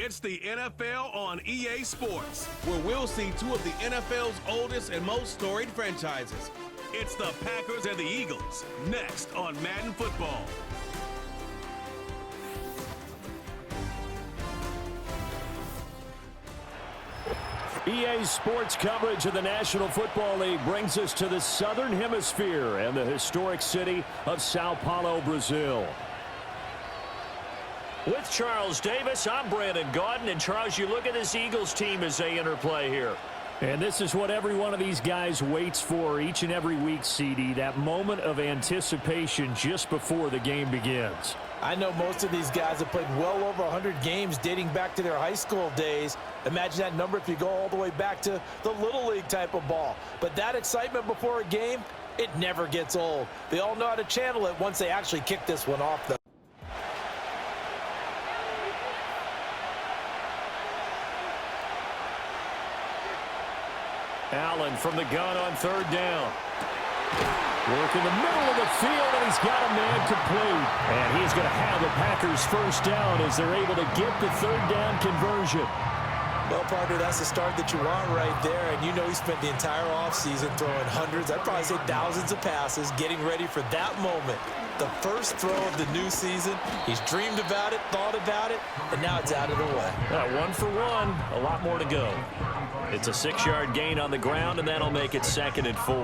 It's the NFL on EA Sports, where we'll see two of the NFL's oldest and most storied franchises. It's the Packers and the Eagles, next on Madden Football. EA Sports coverage of the National Football League brings us to the Southern Hemisphere and the historic city of Sao Paulo, Brazil. With Charles Davis, I'm Brandon Gaudin. And Charles, you look at this Eagles team as they enter play here. And this is what every one of these guys waits for each and every week, CD, that moment of anticipation just before the game begins. I know most of these guys have played well over 100 games dating back to their high school days. Imagine that number if you go all the way back to the Little League type of ball. But that excitement before a game, it never gets old. They all know how to channel it once they actually kick this one off, though. Allen from the gun on third down. Work in the middle of the field, and he's got a man complete. And he's going to have the Packers first down as they're able to get the third down conversion. Well, partner, that's the start that you want right there. And you know he spent the entire offseason throwing hundreds, I'd probably say thousands of passes, getting ready for that moment. The first throw of the new season. He's dreamed about it, thought about it, and now it's out of the way. 1 for 1, a lot more to go. It's a 6-yard gain on the ground, and that'll make it 2nd and 4.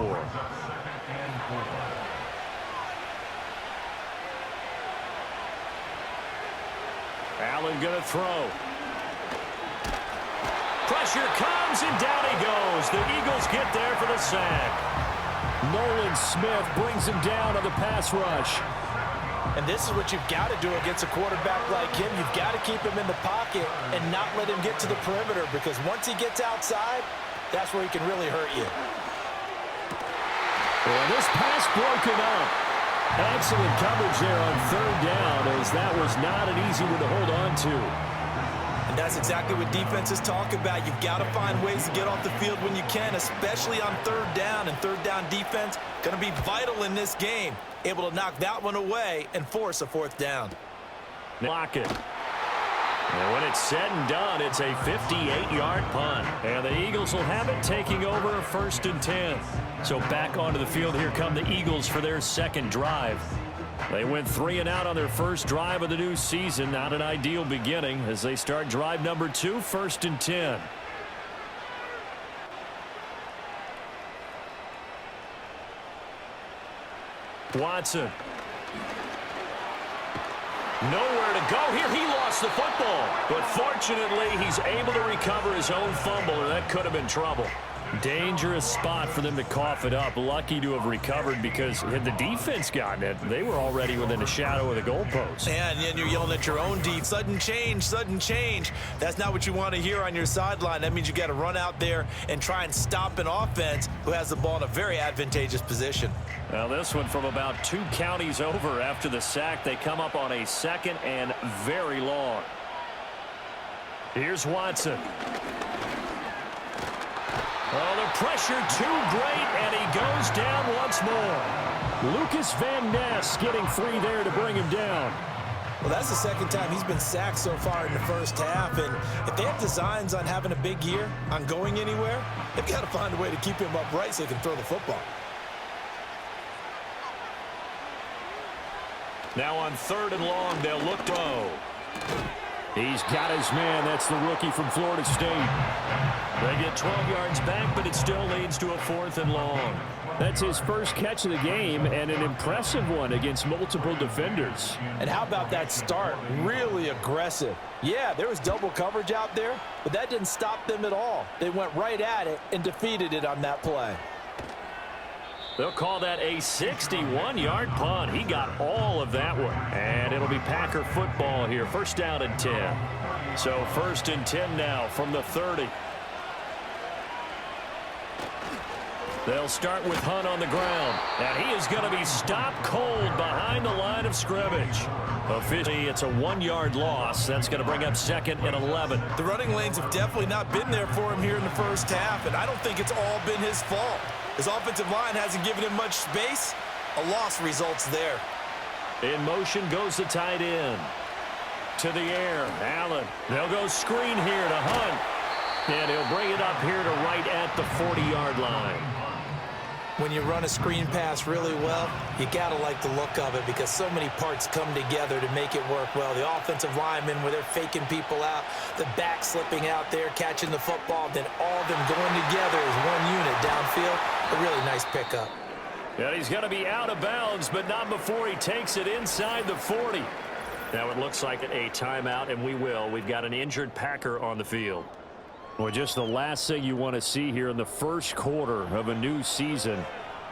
Allen going to throw. Pressure comes, and down he goes. The Eagles get there for the sack. Nolan Smith brings him down on the pass rush. And this is what you've got to do against a quarterback like him. You've got to keep him in the pocket and not let him get to the perimeter, because once he gets outside, that's where he can really hurt you. Well, this pass broken up. Excellent coverage there on third down, as that was not an easy one to hold on to. And that's exactly what defenses talk about. You've got to find ways to get off the field when you can, especially on third down. And third down defense going to be vital in this game. Able to knock that one away and force a fourth down. Block it. And when it's said and done, it's a 58-yard punt. And the Eagles will have it, taking over 1st and 10. So back onto the field, here come the Eagles for their second drive. They went 3 and out on their first drive of the new season. Not an ideal beginning as they start drive number 2, 1st and 10. Watson. Nowhere to go here. He lost the football. But fortunately, he's able to recover his own fumble, or that could have been trouble. Dangerous spot for them to cough it up. Lucky to have recovered, because had the defense gotten it, they were already within a shadow of the goalpost. And then you're yelling at your own deep. Sudden change, sudden change. That's not what you want to hear on your sideline. That means you got to run out there and try and stop an offense who has the ball in a very advantageous position. Now this one from about 2 counties over after the sack. They come up on a 2nd and very long. Here's Watson. Oh, the pressure too great, and he goes down once more. Lucas Van Ness getting free there to bring him down. Well, that's the 2nd time he's been sacked so far in the first half, and if they have designs on having a big year, on going anywhere, they've got to find a way to keep him upright so he can throw the football. Now on 3rd and long, they'll look to go. He's got his man. That's the rookie from Florida State. They get 12 yards back, but it still leads to a 4th and long. That's his first catch of the game, and an impressive one against multiple defenders. And how about that start? Really aggressive. Yeah, there was double coverage out there, but that didn't stop them at all. They went right at it and defeated it on that play. They'll call that a 61-yard punt. He got all of that one. And it'll be Packer football here. 1st down and 10. So 1st and 10 now from the 30. They'll start with Hunt on the ground. And he is going to be stopped cold behind the line of scrimmage. Officially, it's a 1-yard loss. That's going to bring up 2nd and 11. The running lanes have definitely not been there for him here in the first half, and I don't think it's all been his fault. His offensive line hasn't given him much space. A loss results there. In motion goes the tight end. to the air. Allen. They'll go screen here to Hunt. And he'll bring it up here to right at the 40-yard line. When you run a screen pass really well, you got to like the look of it because so many parts come together to make it work well. The offensive linemen, where they're faking people out, the back slipping out there, catching the football, then all of them going together as one unit downfield. A really nice pickup. And he's going to be out of bounds, but not before he takes it inside the 40. Now it looks like a timeout, and we will. We've got an injured Packer on the field. Well, just the last thing you want to see here in the first quarter of a new season.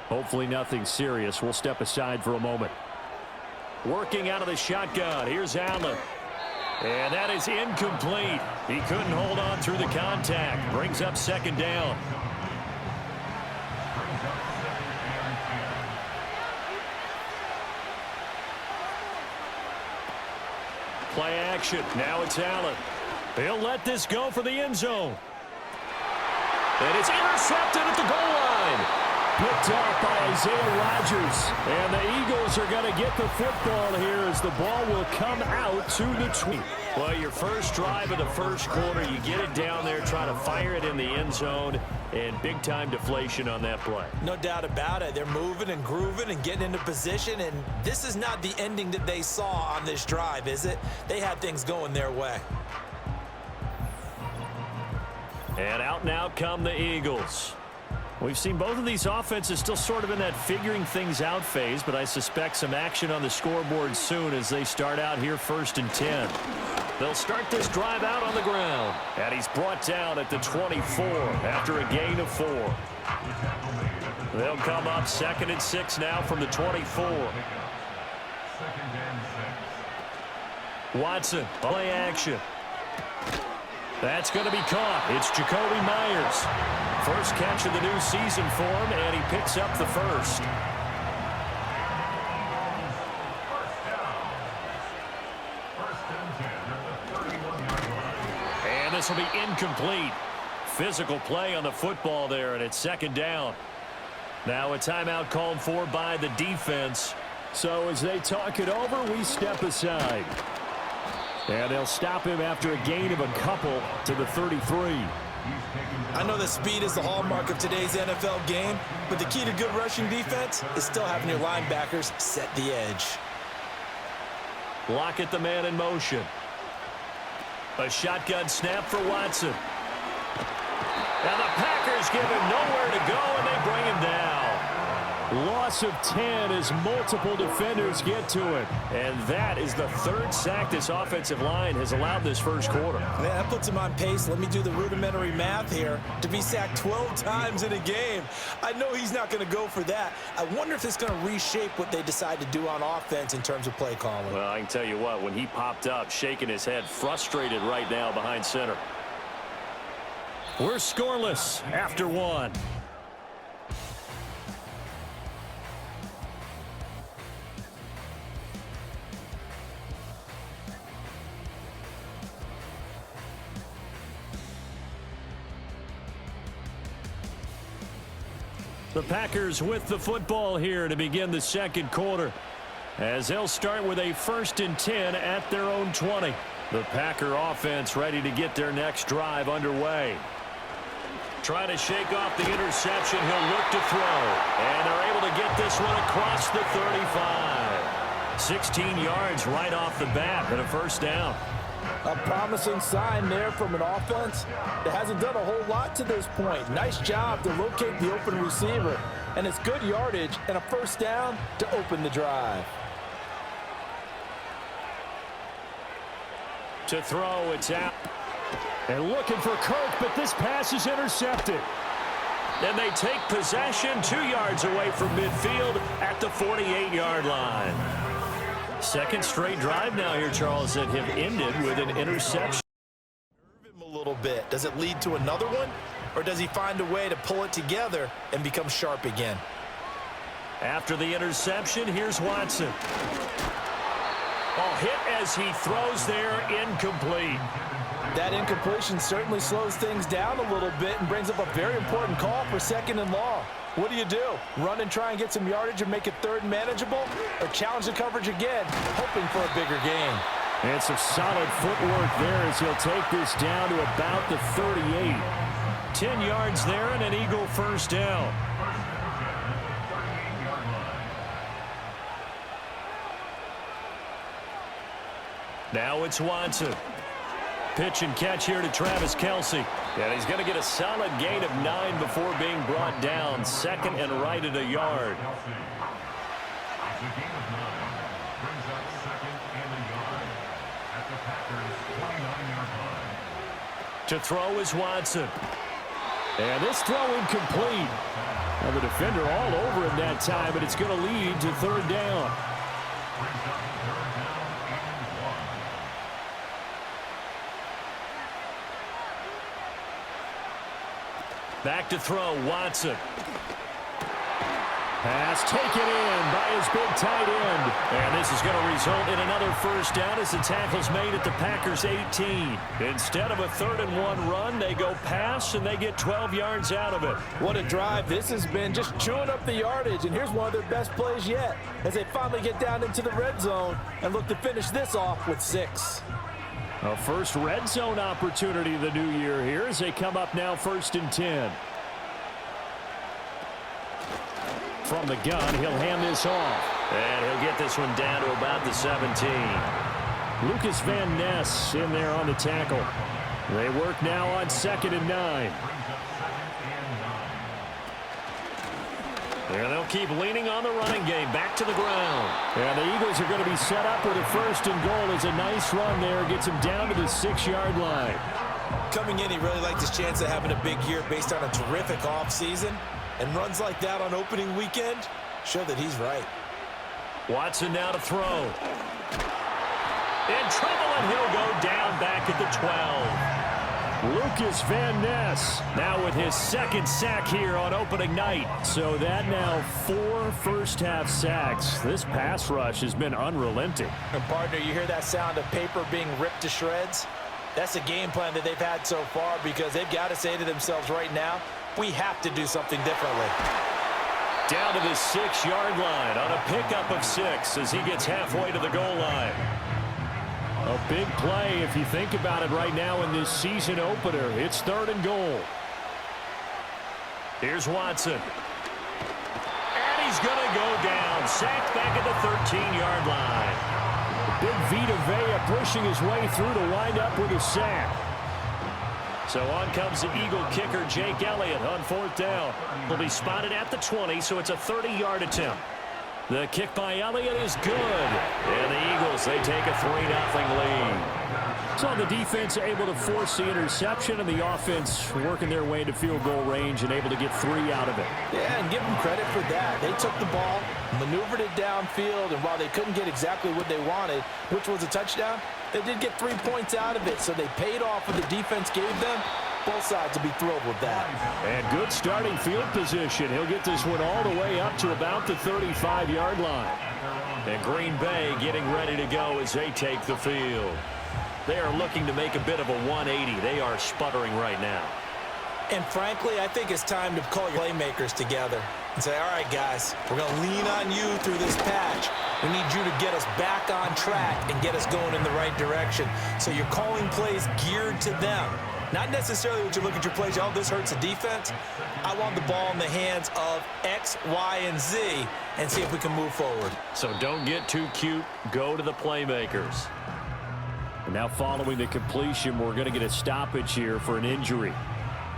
Hopefully nothing serious. We'll step aside for a moment. Working out of the shotgun. Here's Allen. And that is incomplete. He couldn't hold on through the contact. Brings up second down. Play action. Now it's Allen. He'll let this go for the end zone. And it's intercepted at the goal line. Picked up by Isaiah Rodgers. And the Eagles are going to get the football here as the ball will come out to the 20. Well, your first drive of the first quarter, you get it down there, try to fire it in the end zone, and big-time deflation on that play. No doubt about it. They're moving and grooving and getting into position, and this is not the ending that they saw on this drive, is it? They had things going their way. And out now come the Eagles. We've seen both of these offenses still sort of in that figuring things out phase, but I suspect some action on the scoreboard soon as they start out here 1st and 10. They'll start this drive out on the ground. And he's brought down at the 24 after a gain of 4. They'll come up 2nd and 6 now from the 24. Watson, play action. That's going to be caught. It's Jacoby Myers. First catch of the new season for him, and he picks up the first. And this will be incomplete. Physical play on the football there, and it's 2nd down. Now a timeout called for by the defense. So as they talk it over, we step aside. And they'll stop him after a gain of a couple to the 33. I know that speed is the hallmark of today's NFL game, but the key to good rushing defense is still having your linebackers set the edge. Lockett the man in motion. A shotgun snap for Watson. Now the Packers give him nowhere to go, and they bring him down. Loss of 10 as multiple defenders get to it. And that is the 3rd sack this offensive line has allowed this first quarter. Man, that puts him on pace. Let me do the rudimentary math here. To be sacked 12 times in a game, I know he's not going to go for that. I wonder if it's going to reshape what they decide to do on offense in terms of play calling. Well, I can tell you what, when he popped up, shaking his head, frustrated right now behind center. We're scoreless after 1. The Packers with the football here to begin the second quarter, as they'll start with a 1st and 10 at their own 20. The Packer offense ready to get their next drive underway. Trying to shake off the interception. He'll look to throw. And they're able to get this one across the 35. 16 yards right off the bat and a 1st down. A promising sign there from an offense that hasn't done a whole lot to this point. Nice job to locate the open receiver. And it's good yardage and a 1st down to open the drive. To throw, it's out. And looking for Kirk, but this pass is intercepted. And they take possession 2 yards away from midfield at the 48-yard line. 2nd straight drive now here, Charles, that have ended with an interception. Nerve him a little bit. Does it lead to another one? Or does he find a way to pull it together and become sharp again? After the interception, here's Watson. Hit as he throws there, incomplete. That incompletion certainly slows things down a little bit and brings up a very important call for 2nd and long. What do you do? Run and try and get some yardage and make it 3rd and manageable? Or challenge the coverage again, hoping for a bigger gain? And some solid footwork there as he'll take this down to about the 38. 10 yards there and an Eagle first down. Now it's Watson. Pitch and catch here to Travis Kelce. And he's going to get a solid gain of 9 before being brought down. Second and right at a yard. To throw is Watson. And this throw incomplete. Now the defender all over him that time, but it's going to lead to third down. Back to throw, Watson. Pass taken in by his big tight end. And this is going to result in another first down as the tackle's made at the Packers' 18. Instead of a 3rd-and-1 run, they go pass, and they get 12 yards out of it. What a drive this has been, just chewing up the yardage. And here's one of their best plays yet as they finally get down into the red zone and look to finish this off with 6. A first red zone opportunity of the new year here as they come up now 1st and 10. From the gun, he'll hand this off. And he'll get this one down to about the 17. Lucas Van Ness in there on the tackle. They work now on 2nd and 9. And they'll keep leaning on the running game. Back to the ground. And the Eagles are going to be set up with a 1st and goal. It's a nice run there. Gets him down to the 6-yard line. Coming in, he really liked his chance of having a big year based on a terrific offseason. And runs like that on opening weekend show that he's right. Watson now to throw. In trouble, and he'll go down back at the 12. Lucas Van Ness now with his 2nd sack here on opening night. So that now 4 first-half sacks. This pass rush has been unrelenting. And partner, you hear that sound of paper being ripped to shreds? That's the game plan that they've had so far because they've got to say to themselves right now, we have to do something differently. Down to the 6-yard line on a pickup of 6 as he gets halfway to the goal line. A big play if you think about it right now in this season opener. It's 3rd and goal. Here's Watson. And he's going to go down. Sacked back at the 13-yard line. Big Vita Vea pushing his way through to wind up with a sack. So on comes the Eagle kicker, Jake Elliott, on 4th down. He'll be spotted at the 20, so it's a 30-yard attempt. The kick by Elliott is good. And the Eagles, they take a 3-0 lead. So the defense able to force the interception, and the offense working their way to field goal range and able to get 3 out of it. Yeah, and give them credit for that. They took the ball, maneuvered it downfield, and while they couldn't get exactly what they wanted, which was a touchdown, they did get 3 points out of it, so they paid off what the defense gave them. Both sides will be thrilled with that. And good starting field position. He'll get this one all the way up to about the 35-yard line. And Green Bay getting ready to go as they take the field. They are looking to make a bit of a 180. They are sputtering right now. And frankly, I think it's time to call your playmakers together and say, all right, guys, we're going to lean on you through this patch. We need you to get us back on track and get us going in the right direction. So you're calling plays geared to them. Not necessarily what you look at your plays, oh, this hurts the defense. I want the ball in the hands of X, Y, and Z and see if we can move forward. So don't get too cute. Go to the playmakers. And now following the completion, we're going to get a stoppage here for an injury.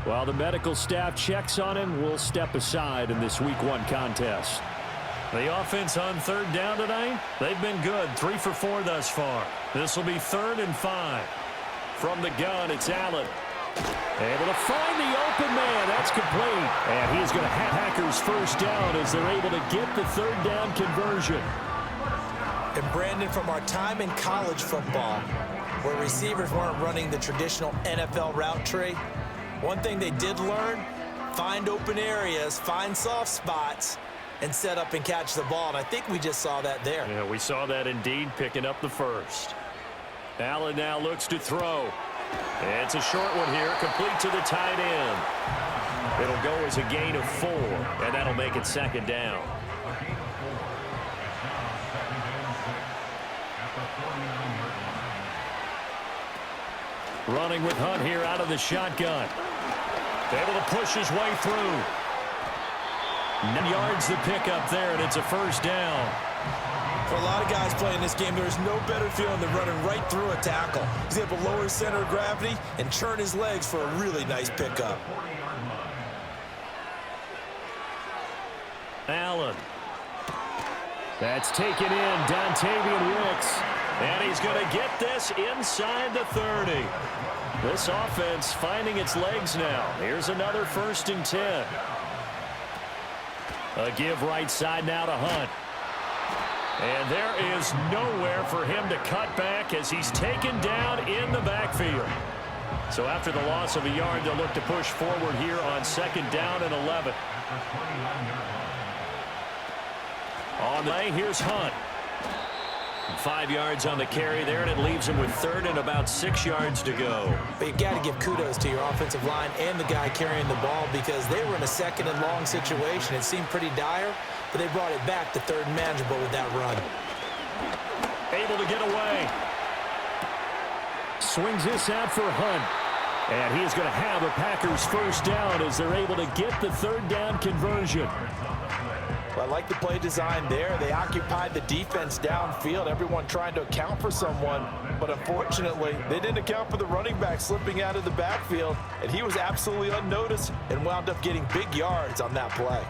While the medical staff checks on him, we'll step aside in this Week 1 contest. The offense on 3rd down tonight, they've been good. 3 for 4 thus far. This will be 3rd and 5. From the gun, it's Allen. Able to find the open man. That's complete. And he's going to have Packers first down as they're able to get the 3rd down conversion. And Brandon, from our time in college football, where receivers weren't running the traditional NFL route tree, one thing they did learn, find open areas, find soft spots, and set up and catch the ball. And I think we just saw that there. Yeah, we saw that indeed, picking up the first. Allen now looks to throw. It's a short one here, complete to the tight end. It'll go as a gain of 4, and that'll make it 2nd down. Running with Hunt here out of the shotgun. Able to push his way through. 9 yards to pick up there, and it's a first down. For a lot of guys playing this game, there's no better feeling than running right through a tackle. He's able to lower his center of gravity and churn his legs for a really nice pickup. Allen. That's taken in, Dontavian Wicks. And he's going to get this inside the 30. This offense finding its legs now. Here's another 1st and 10. A give right side now to Hunt. And there is nowhere for him to cut back as he's taken down in the backfield. So after the loss of a yard, they'll look to push forward here on 2nd down and 11. On the way, here's Hunt. 5 yards on the carry there, and it leaves him with 3rd and about 6 yards to go. But you got to give kudos to your offensive line and the guy carrying the ball because they were in a 2nd and long situation. It seemed pretty dire, but they brought it back to 3rd and manageable with that run. Able to get away. Swings this out for Hunt. And he is going to have a Packers 1st down as they're able to get the 3rd down conversion. Well, I like the play design there. They occupied the defense downfield, everyone trying to account for someone. But unfortunately, they didn't account for the running back slipping out of the backfield. And he was absolutely unnoticed and wound up getting big yards on that play.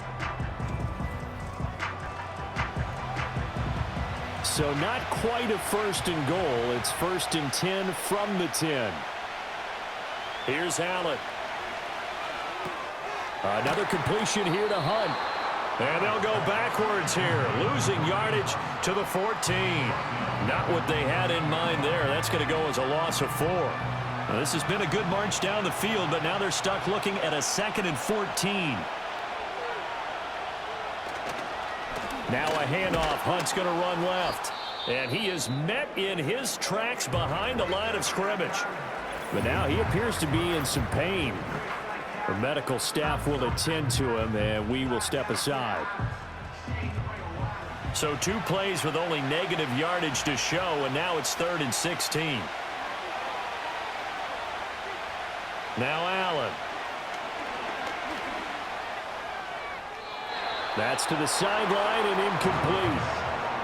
So not quite a 1st and goal. It's 1st and 10 from the 10. Here's Allen. Another completion here to Hunt. And they'll go backwards here, losing yardage to the 14. Not what they had in mind there. That's going to go as a loss of 4. Now, this has been a good march down the field, but now they're stuck looking at a 2nd and 14. Now a handoff. Hunt's going to run left. And he is met in his tracks behind the line of scrimmage. But now he appears to be in some pain. The medical staff will attend to him, and we will step aside. So 2 plays with only negative yardage to show, and now it's 3rd and 16. Now Allen. That's to the sideline and incomplete.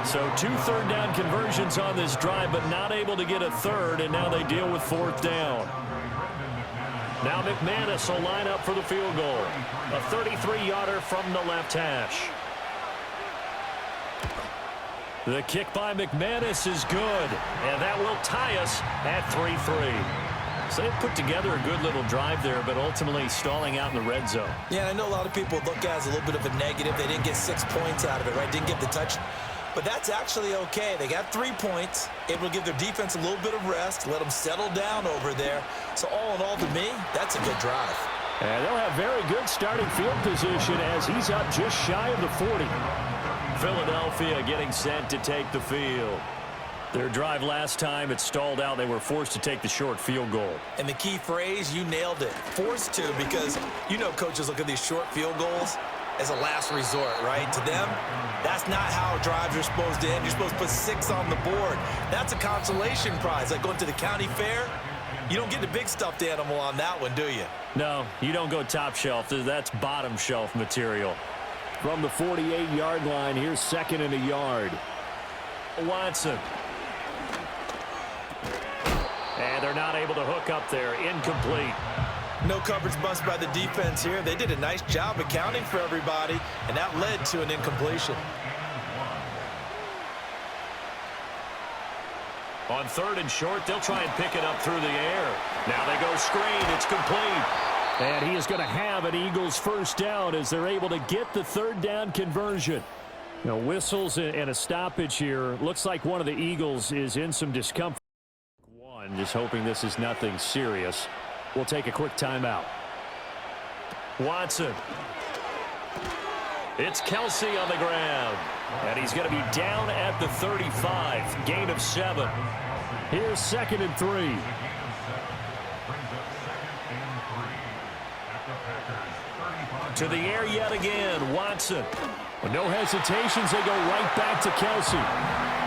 So 2 third down conversions on this drive, but not able to get a 3rd, and now they deal with 4th down. Now McManus will line up for the field goal. A 33-yarder from the left hash. The kick by McManus is good, and that will tie us at 3-3. So they put together a good little drive there, but ultimately stalling out in the red zone. Yeah, I know a lot of people look at it as a little bit of a negative. They didn't get 6 points out of it, right? Didn't get the touch. But that's actually okay. They got 3 points, able to give their defense a little bit of rest, let them settle down over there. So all in all, to me, that's a good drive. And they'll have very good starting field position as he's up just shy of the 40. Philadelphia getting set to take the field. Their drive last time, it stalled out. They were forced to take the short field goal. And the key phrase, you nailed it. Forced to, because you know coaches look at these short field goals as a last resort, right? To them, that's not how drives are supposed to end. You're supposed to put 6 on the board. That's a consolation prize. Like going to the county fair, you don't get the big stuffed animal on that one, do you? No, you don't go top shelf. That's bottom shelf material. From the 48-yard line, here's 2nd and a yard. Watson. And they're not able to hook up there. Incomplete. No coverage bust by the defense here. They did a nice job accounting for everybody, and that led to an incompletion. On 3rd and short, they'll try and pick it up through the air. Now they go screen. It's complete. And he is going to have an Eagles 1st down as they're able to get the 3rd down conversion. Now, whistles and a stoppage here. Looks like one of the Eagles is in some discomfort. Just hoping this is nothing serious. We'll take a quick timeout. Watson. It's Kelsey on the ground. And he's going to be down at the 35. Gain of 7. Here's 2nd and 3. To the air yet again. Watson. With no hesitations, they go right back to Kelsey.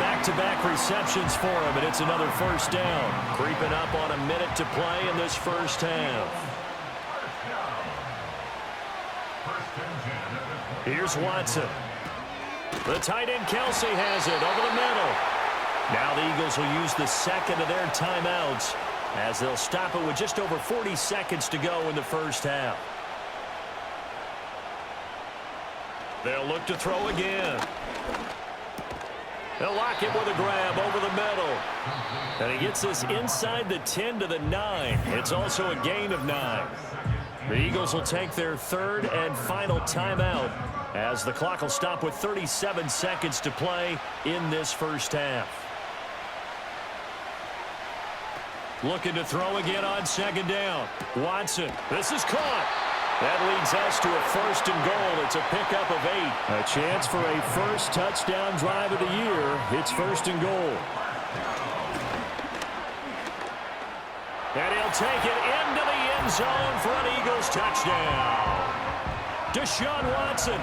back-to-back receptions for him, and it's another first down. Creeping up on a minute to play in this first half. Here's Watson. The tight end Kelsey has it over the middle. Now the Eagles will use the second of their timeouts as they'll stop it with just over 40 seconds to go in the first half. They'll look to throw again. They'll lock it with a grab over the middle. And he gets this inside the 10 to the 9. It's also a gain of 9. The Eagles will take their third and final timeout as the clock will stop with 37 seconds to play in this first half. Looking to throw again on second down. Watson, this is caught. That leads us to a first and goal. It's a pickup of 8. A chance for a first touchdown drive of the year. It's first and goal. And he'll take it into the end zone for an Eagles touchdown. Deshaun Watson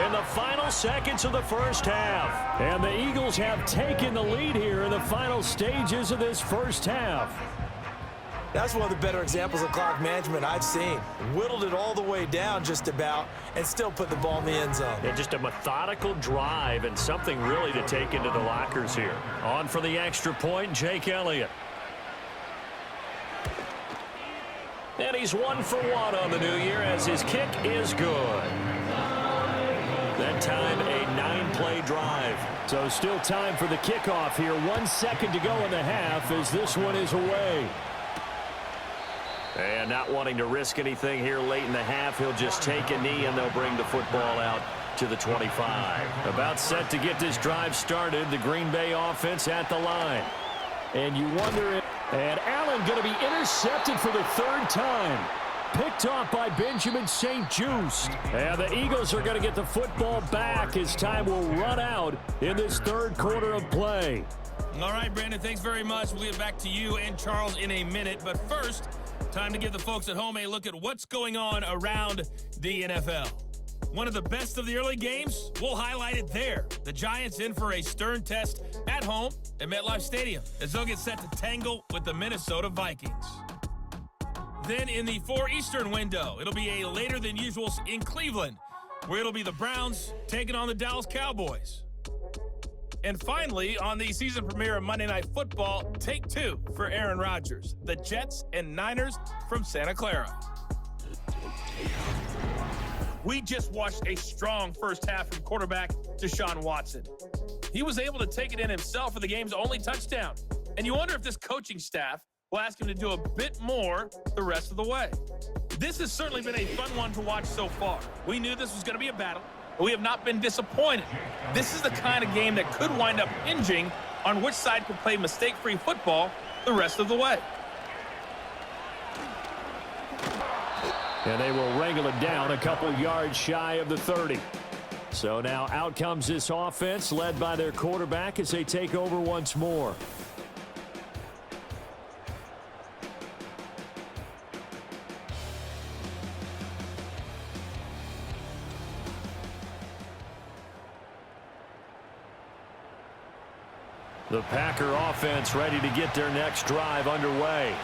in the final seconds of the first half. And the Eagles have taken the lead here in the final stages of this first half. That's one of the better examples of clock management I've seen. Whittled it all the way down just about and still put the ball in the end zone. Yeah, just a methodical drive and something really to take into the lockers here. On for the extra point, Jake Elliott. And he's 1 for 1 on the new year as his kick is good. That time a 9-play drive. So still time for the kickoff here. 1 second to go in the half as this one is away. And not wanting to risk anything here late in the half, he'll just take a knee and they'll bring the football out to the 25. About set to get this drive started, the Green Bay offense at the line. And you wonder if... And Allen going to be intercepted for the third time. Picked off by Benjamin St-Juste. And the Eagles are going to get the football back as time will run out in this third quarter of play. All right, Brandon, thanks very much. We'll get back to you and Charles in a minute. But first, time to give the folks at home a look at what's going on around the NFL. One of the best of the early games, we'll highlight it there. The Giants in for a stern test at home at MetLife Stadium as they'll get set to tangle with the Minnesota Vikings. Then in the 4 Eastern window, it'll be a later than usual in Cleveland, where it'll be the Browns taking on the Dallas Cowboys. And finally, on the season premiere of Monday Night Football, take 2 for Aaron Rodgers, the Jets and Niners from Santa Clara. We just watched a strong first half from quarterback Deshaun Watson. He was able to take it in himself for the game's only touchdown. And you wonder if this coaching staff will ask him to do a bit more the rest of the way. This has certainly been a fun one to watch so far. We knew this was going to be a battle, but we have not been disappointed. This is the kind of game that could wind up hinging on which side could play mistake-free football the rest of the way. And they will wrangle it down a couple yards shy of the 30. So now out comes this offense led by their quarterback as they take over once more. The Packer offense ready to get their next drive underway.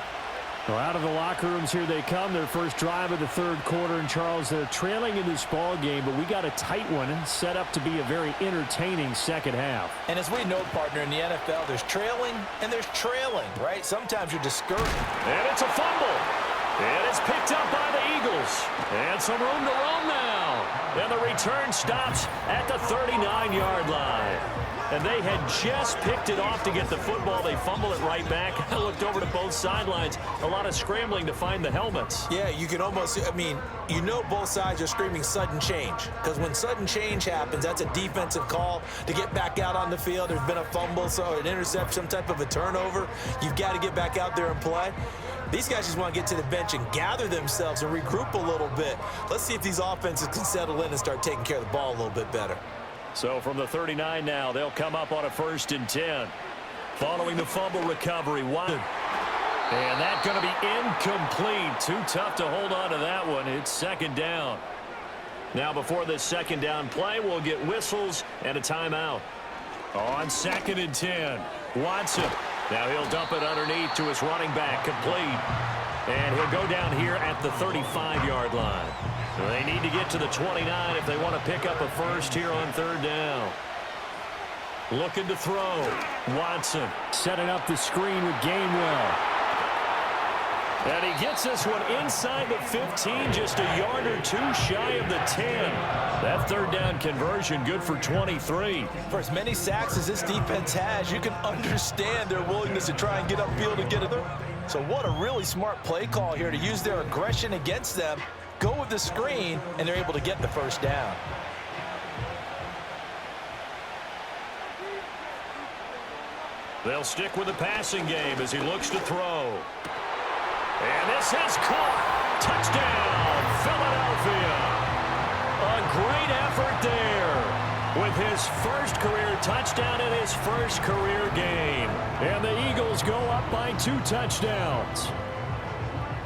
Well, out of the locker rooms here they come. Their first drive of the third quarter. And Charles, they're trailing in this ball game, but we got a tight one set up to be a very entertaining second half. And as we know, partner, in the NFL, there's trailing and there's trailing, right? Sometimes you're discouraged. And it's a fumble. And it's picked up by the Eagles. And some room to roam now. And the return stops at the 39-yard line. And they had just picked it off to get the football. They fumble it right back. I looked over to both sidelines. A lot of scrambling to find the helmets. Yeah, you can almost, I mean, you know both sides are screaming sudden change. Because when sudden change happens, that's a defensive call to get back out on the field. There's been a fumble, so an interception, some type of a turnover. You've got to get back out there and play. These guys just want to get to the bench and gather themselves and regroup a little bit. Let's see if these offenses can settle in and start taking care of the ball a little bit better. So from the 39 now, they'll come up on a 1st and 10. Following the fumble recovery, Watson. And that's going to be incomplete. Too tough to hold on to that one. It's second down. Now before this second down play, we'll get whistles and a timeout. On 2nd and 10, Watson. Now he'll dump it underneath to his running back, complete. And he'll go down here at the 35-yard line. So they need to get to the 29 if they want to pick up a first here on 3rd down. Looking to throw. Watson setting up the screen with Gainwell. And he gets this one inside the 15, just a yard or two shy of the 10. That 3rd down conversion good for 23. For as many sacks as this defense has, you can understand their willingness to try and get upfield and get it. So what a really smart play call here to use their aggression against them, go with the screen, and they're able to get the 1st down. They'll stick with the passing game as he looks to throw. And this is caught. Touchdown, Philadelphia. A great effort there with his first career touchdown in his first career game. And the Eagles go up by 2 touchdowns.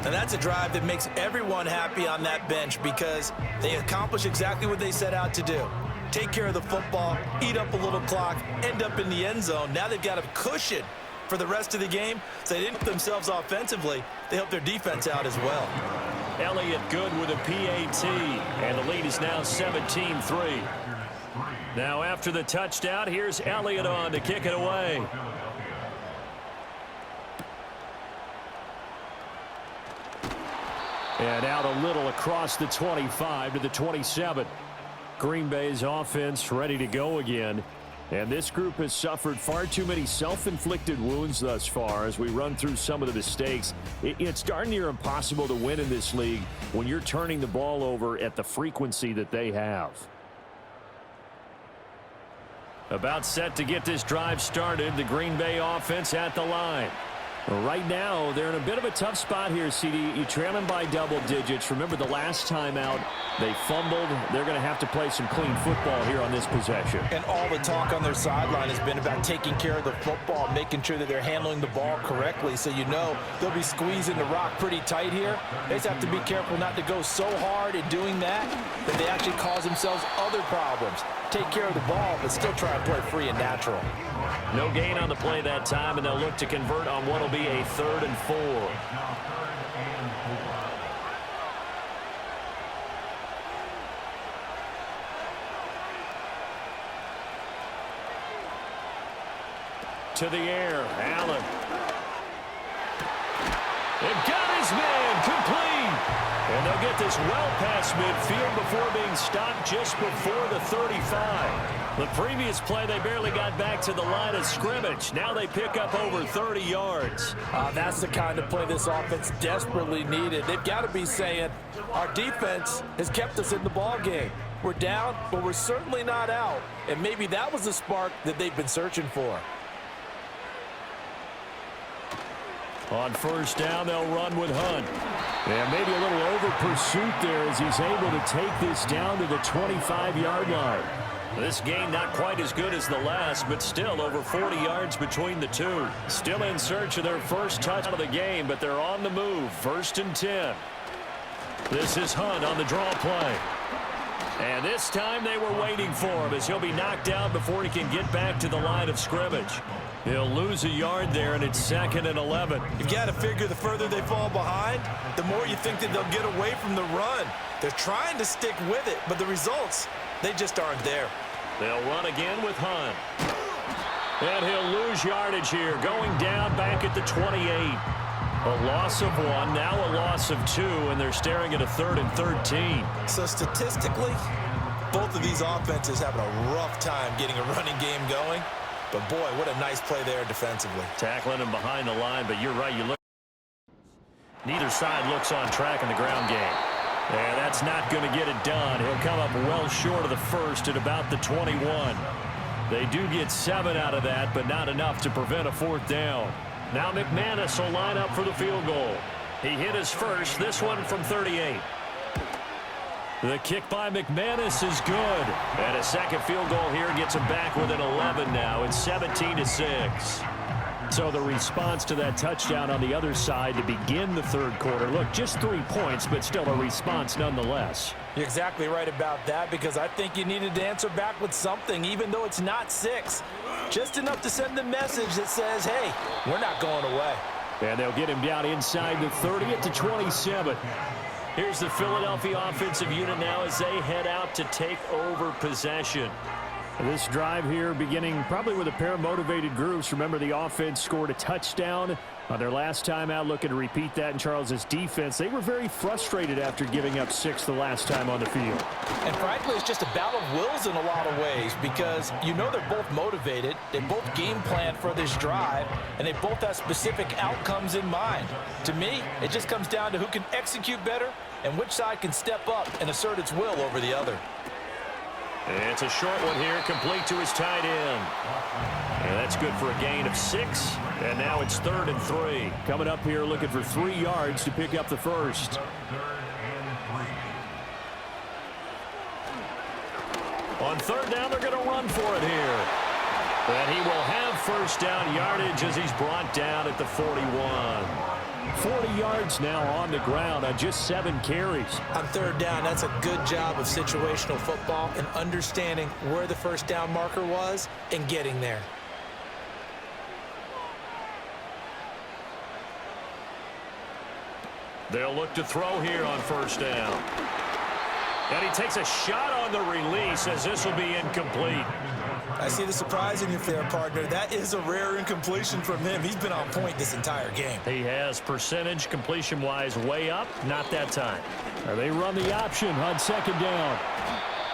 And that's a drive that makes everyone happy on that bench because they accomplish exactly what they set out to do. Take care of the football, eat up a little clock, end up in the end zone. Now they've got a cushion for the rest of the game, so they didn't help themselves offensively. They helped their defense out as well. Elliott good with a PAT, and the lead is now 17-3. Now after the touchdown, here's Elliott on to kick it away. And out a little across the 25 to the 27. Green Bay's offense ready to go again. And this group has suffered far too many self-inflicted wounds thus far as we run through some of the mistakes. It's darn near impossible to win in this league when you're turning the ball over at the frequency that they have. About set to get this drive started, the Green Bay offense at the line. Right now, they're in a bit of a tough spot here, CD. You trail them by double digits. Remember the last time out, they fumbled. They're going to have to play some clean football here on this possession. And all the talk on their sideline has been about taking care of the football, making sure that they're handling the ball correctly. So you know they'll be squeezing the rock pretty tight here. They just have to be careful not to go so hard in doing that they actually cause themselves other problems. Take care of the ball, but still try and play free and natural. No gain on the play that time, and they'll look to convert on what will be a 3rd and 4. To the air, Allen. They've got his man complete. And they'll get this well past midfield before being stopped just before the 35. The previous play, they barely got back to the line of scrimmage. Now they pick up over 30 yards. That's the kind of play this offense desperately needed. They've got to be saying, our defense has kept us in the ball game. We're down, but we're certainly not out. And maybe that was the spark that they've been searching for. On 1st down, they'll run with Hunt. And maybe a little over pursuit there as he's able to take this down to the 25-yard line. This game not quite as good as the last, but still over 40 yards between the two. Still in search of their first touch of the game, but they're on the move. 1st and 10. This is Hunt on the draw play. And this time they were waiting for him as he'll be knocked down before he can get back to the line of scrimmage. He'll lose a yard there, and it's 2nd and 11. You've got to figure the further they fall behind, the more you think that they'll get away from the run. They're trying to stick with it, but the results, they just aren't there. They'll run again with Hunt. And he'll lose yardage here, going down back at the 28. A loss of 1, now a loss of 2, and they're staring at a 3rd and 13. So statistically, both of these offenses having a rough time getting a running game going. But boy, what a nice play there defensively. Tackling him behind the line, but you're right. You look. Neither side looks on track in the ground game. And that's not going to get it done. He'll come up well short of the first at about the 21. They do get 7 out of that, but not enough to prevent a 4th down. Now McManus will line up for the field goal. He hit his first, this one from 38. The kick by McManus is good. And a second field goal here gets him back within 11 now. It's 17-6. So the response to that touchdown on the other side to begin the third quarter. Look, just 3 points, but still a response nonetheless. You're exactly right about that, because I think you needed to answer back with something, even though it's not 6. Just enough to send the message that says, hey, we're not going away. And they'll get him down inside the 30 at the 27. Here's the Philadelphia offensive unit now as they head out to take over possession. This drive here beginning probably with a pair of motivated groups. Remember, the offense scored a touchdown on their last time out, looking to repeat that in Charles's defense. They were very frustrated after giving up 6 the last time on the field. And frankly, it's just a battle of wills in a lot of ways, because you know they're both motivated, they both game plan for this drive, and they both have specific outcomes in mind. To me, it just comes down to who can execute better and which side can step up and assert its will over the other. It's a short one here, complete to his tight end. And that's good for a gain of 6. And now it's 3rd and 3. Coming up here looking for 3 yards to pick up the first. On 3rd down, they're going to run for it here. And he will have first down yardage as he's brought down at the 41. 40 yards now on the ground on just 7 carries. On 3rd down, that's a good job of situational football and understanding where the first down marker was and getting there. They'll look to throw here on first down. And he takes a shot on the release as this will be incomplete. I see the surprise in your fair partner. That is a rare incompletion from him. He's been on point this entire game. He has percentage completion-wise way up. Not that time. They run the option on 2nd down.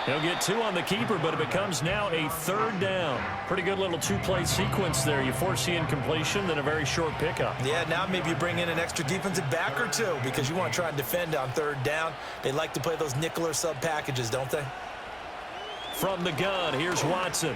He'll get 2 on the keeper, but it becomes now a 3rd down. Pretty good little 2-play sequence there. You force the incompletion, then a very short pickup. Yeah, now maybe you bring in an extra defensive back or 2 because you want to try and defend on 3rd down. They like to play those nickel or sub packages, don't they? From the gun, here's Watson.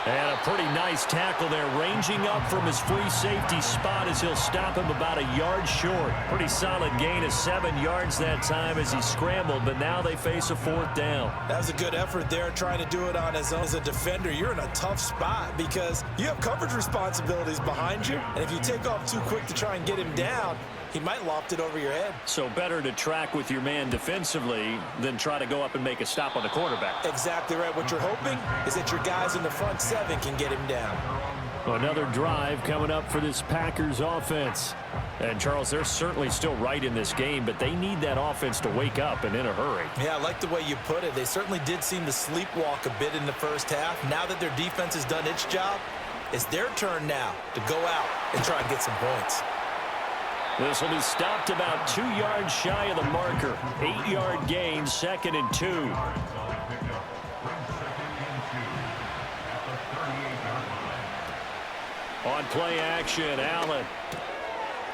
And a pretty nice tackle there, ranging up from his free safety spot as he'll stop him about a yard short. Pretty solid gain of 7 yards that time as he scrambled, but now they face a 4th down. That was a good effort there, trying to do it on his own. As a defender, you're in a tough spot because you have coverage responsibilities behind you, and if you take off too quick to try and get him down, he might loft it over your head. So better to track with your man defensively than try to go up and make a stop on the quarterback. Exactly right. What you're hoping is that your guys in the front 7 can get him down. Another drive coming up for this Packers offense. And, Charles, they're certainly still right in this game, but they need that offense to wake up and in a hurry. Yeah, I like the way you put it. They certainly did seem to sleepwalk a bit in the first half. Now that their defense has done its job, it's their turn now to go out and try and get some points. This will be stopped about 2 yards shy of the marker. 8-yard gain, 2nd and 2. On play action, Allen.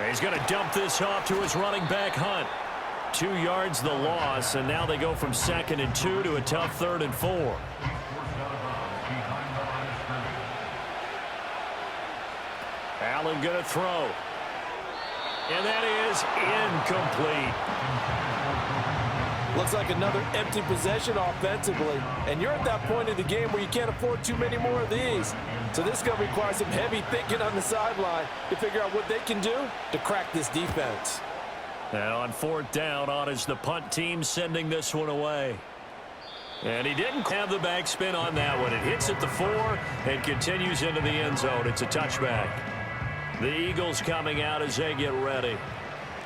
He's going to dump this off to his running back, Hunt. 2 yards the loss, and now they go from 2nd and 2 to a tough 3rd and 4. Allen going to throw. And that is incomplete. Looks like another empty possession offensively. And you're at that point in the game where you can't afford too many more of these. So this is going to require some heavy thinking on the sideline to figure out what they can do to crack this defense. And on 4th down, on is the punt team sending this one away. And he didn't have the backspin on that one. It hits at the 4 and continues into the end zone. It's a touchback. The Eagles coming out as they get ready.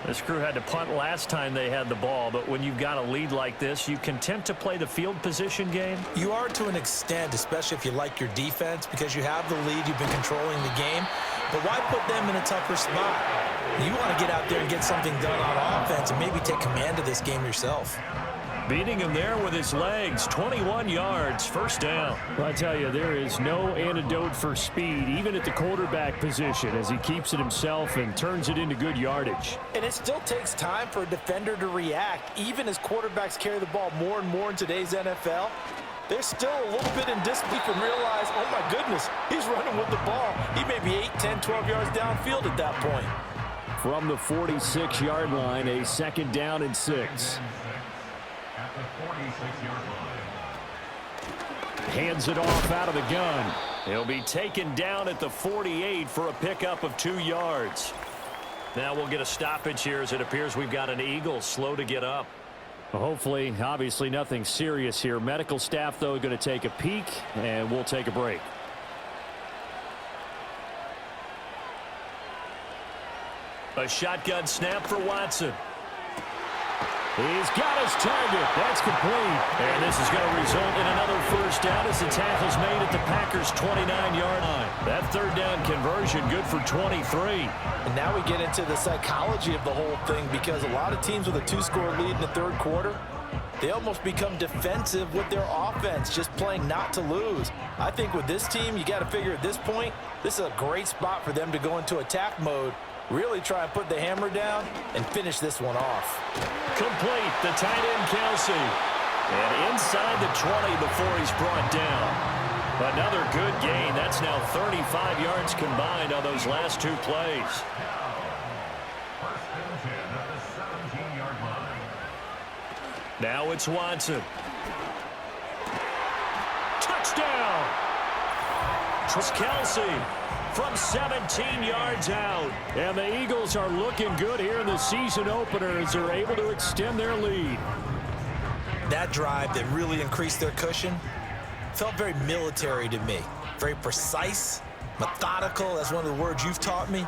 This crew had to punt last time they had the ball, but when you've got a lead like this, you content to play the field position game? You are to an extent, especially if you like your defense, because you have the lead, you've been controlling the game. But why put them in a tougher spot? You want to get out there and get something done on offense and maybe take command of this game yourself. Beating him there with his legs, 21 yards, 1st down. Well, I tell you, there is no antidote for speed, even at the quarterback position, as he keeps it himself and turns it into good yardage. And it still takes time for a defender to react, even as quarterbacks carry the ball more and more in today's NFL. They're still a little bit in disbelief and realize, oh my goodness, he's running with the ball. He may be 8, 10, 12 yards downfield at that point. From the 46-yard line, a 2nd down and 6. Hands it off out of the gun. He'll be taken down at the 48 for a pickup of 2 yards. Now we'll get a stoppage here as it appears we've got an Eagle slow to get up. Well, hopefully, obviously nothing serious here. Medical staff, though, going to take a peek, and we'll take a break. A shotgun snap for Watson. He's got his target. That's complete. And this is going to result in another first down as the tackle's made at the Packers' 29-yard line. That third down conversion good for 23. And now we get into the psychology of the whole thing, because a lot of teams with a 2-score lead in the third quarter, they almost become defensive with their offense, just playing not to lose. I think with this team, you got to figure at this point, this is a great spot for them to go into attack mode, really try and put the hammer down and finish this one off. Complete, the tight end Kelsey. And inside the 20 before he's brought down. Another good gain. That's now 35 yards combined on those last 2 plays. Now it's Watson. Touchdown! Kelsey from 17 yards out. And the Eagles are looking good here in the season opener as they're able to extend their lead. That drive that really increased their cushion felt very military to me. Very precise, methodical. That's one of the words you've taught me.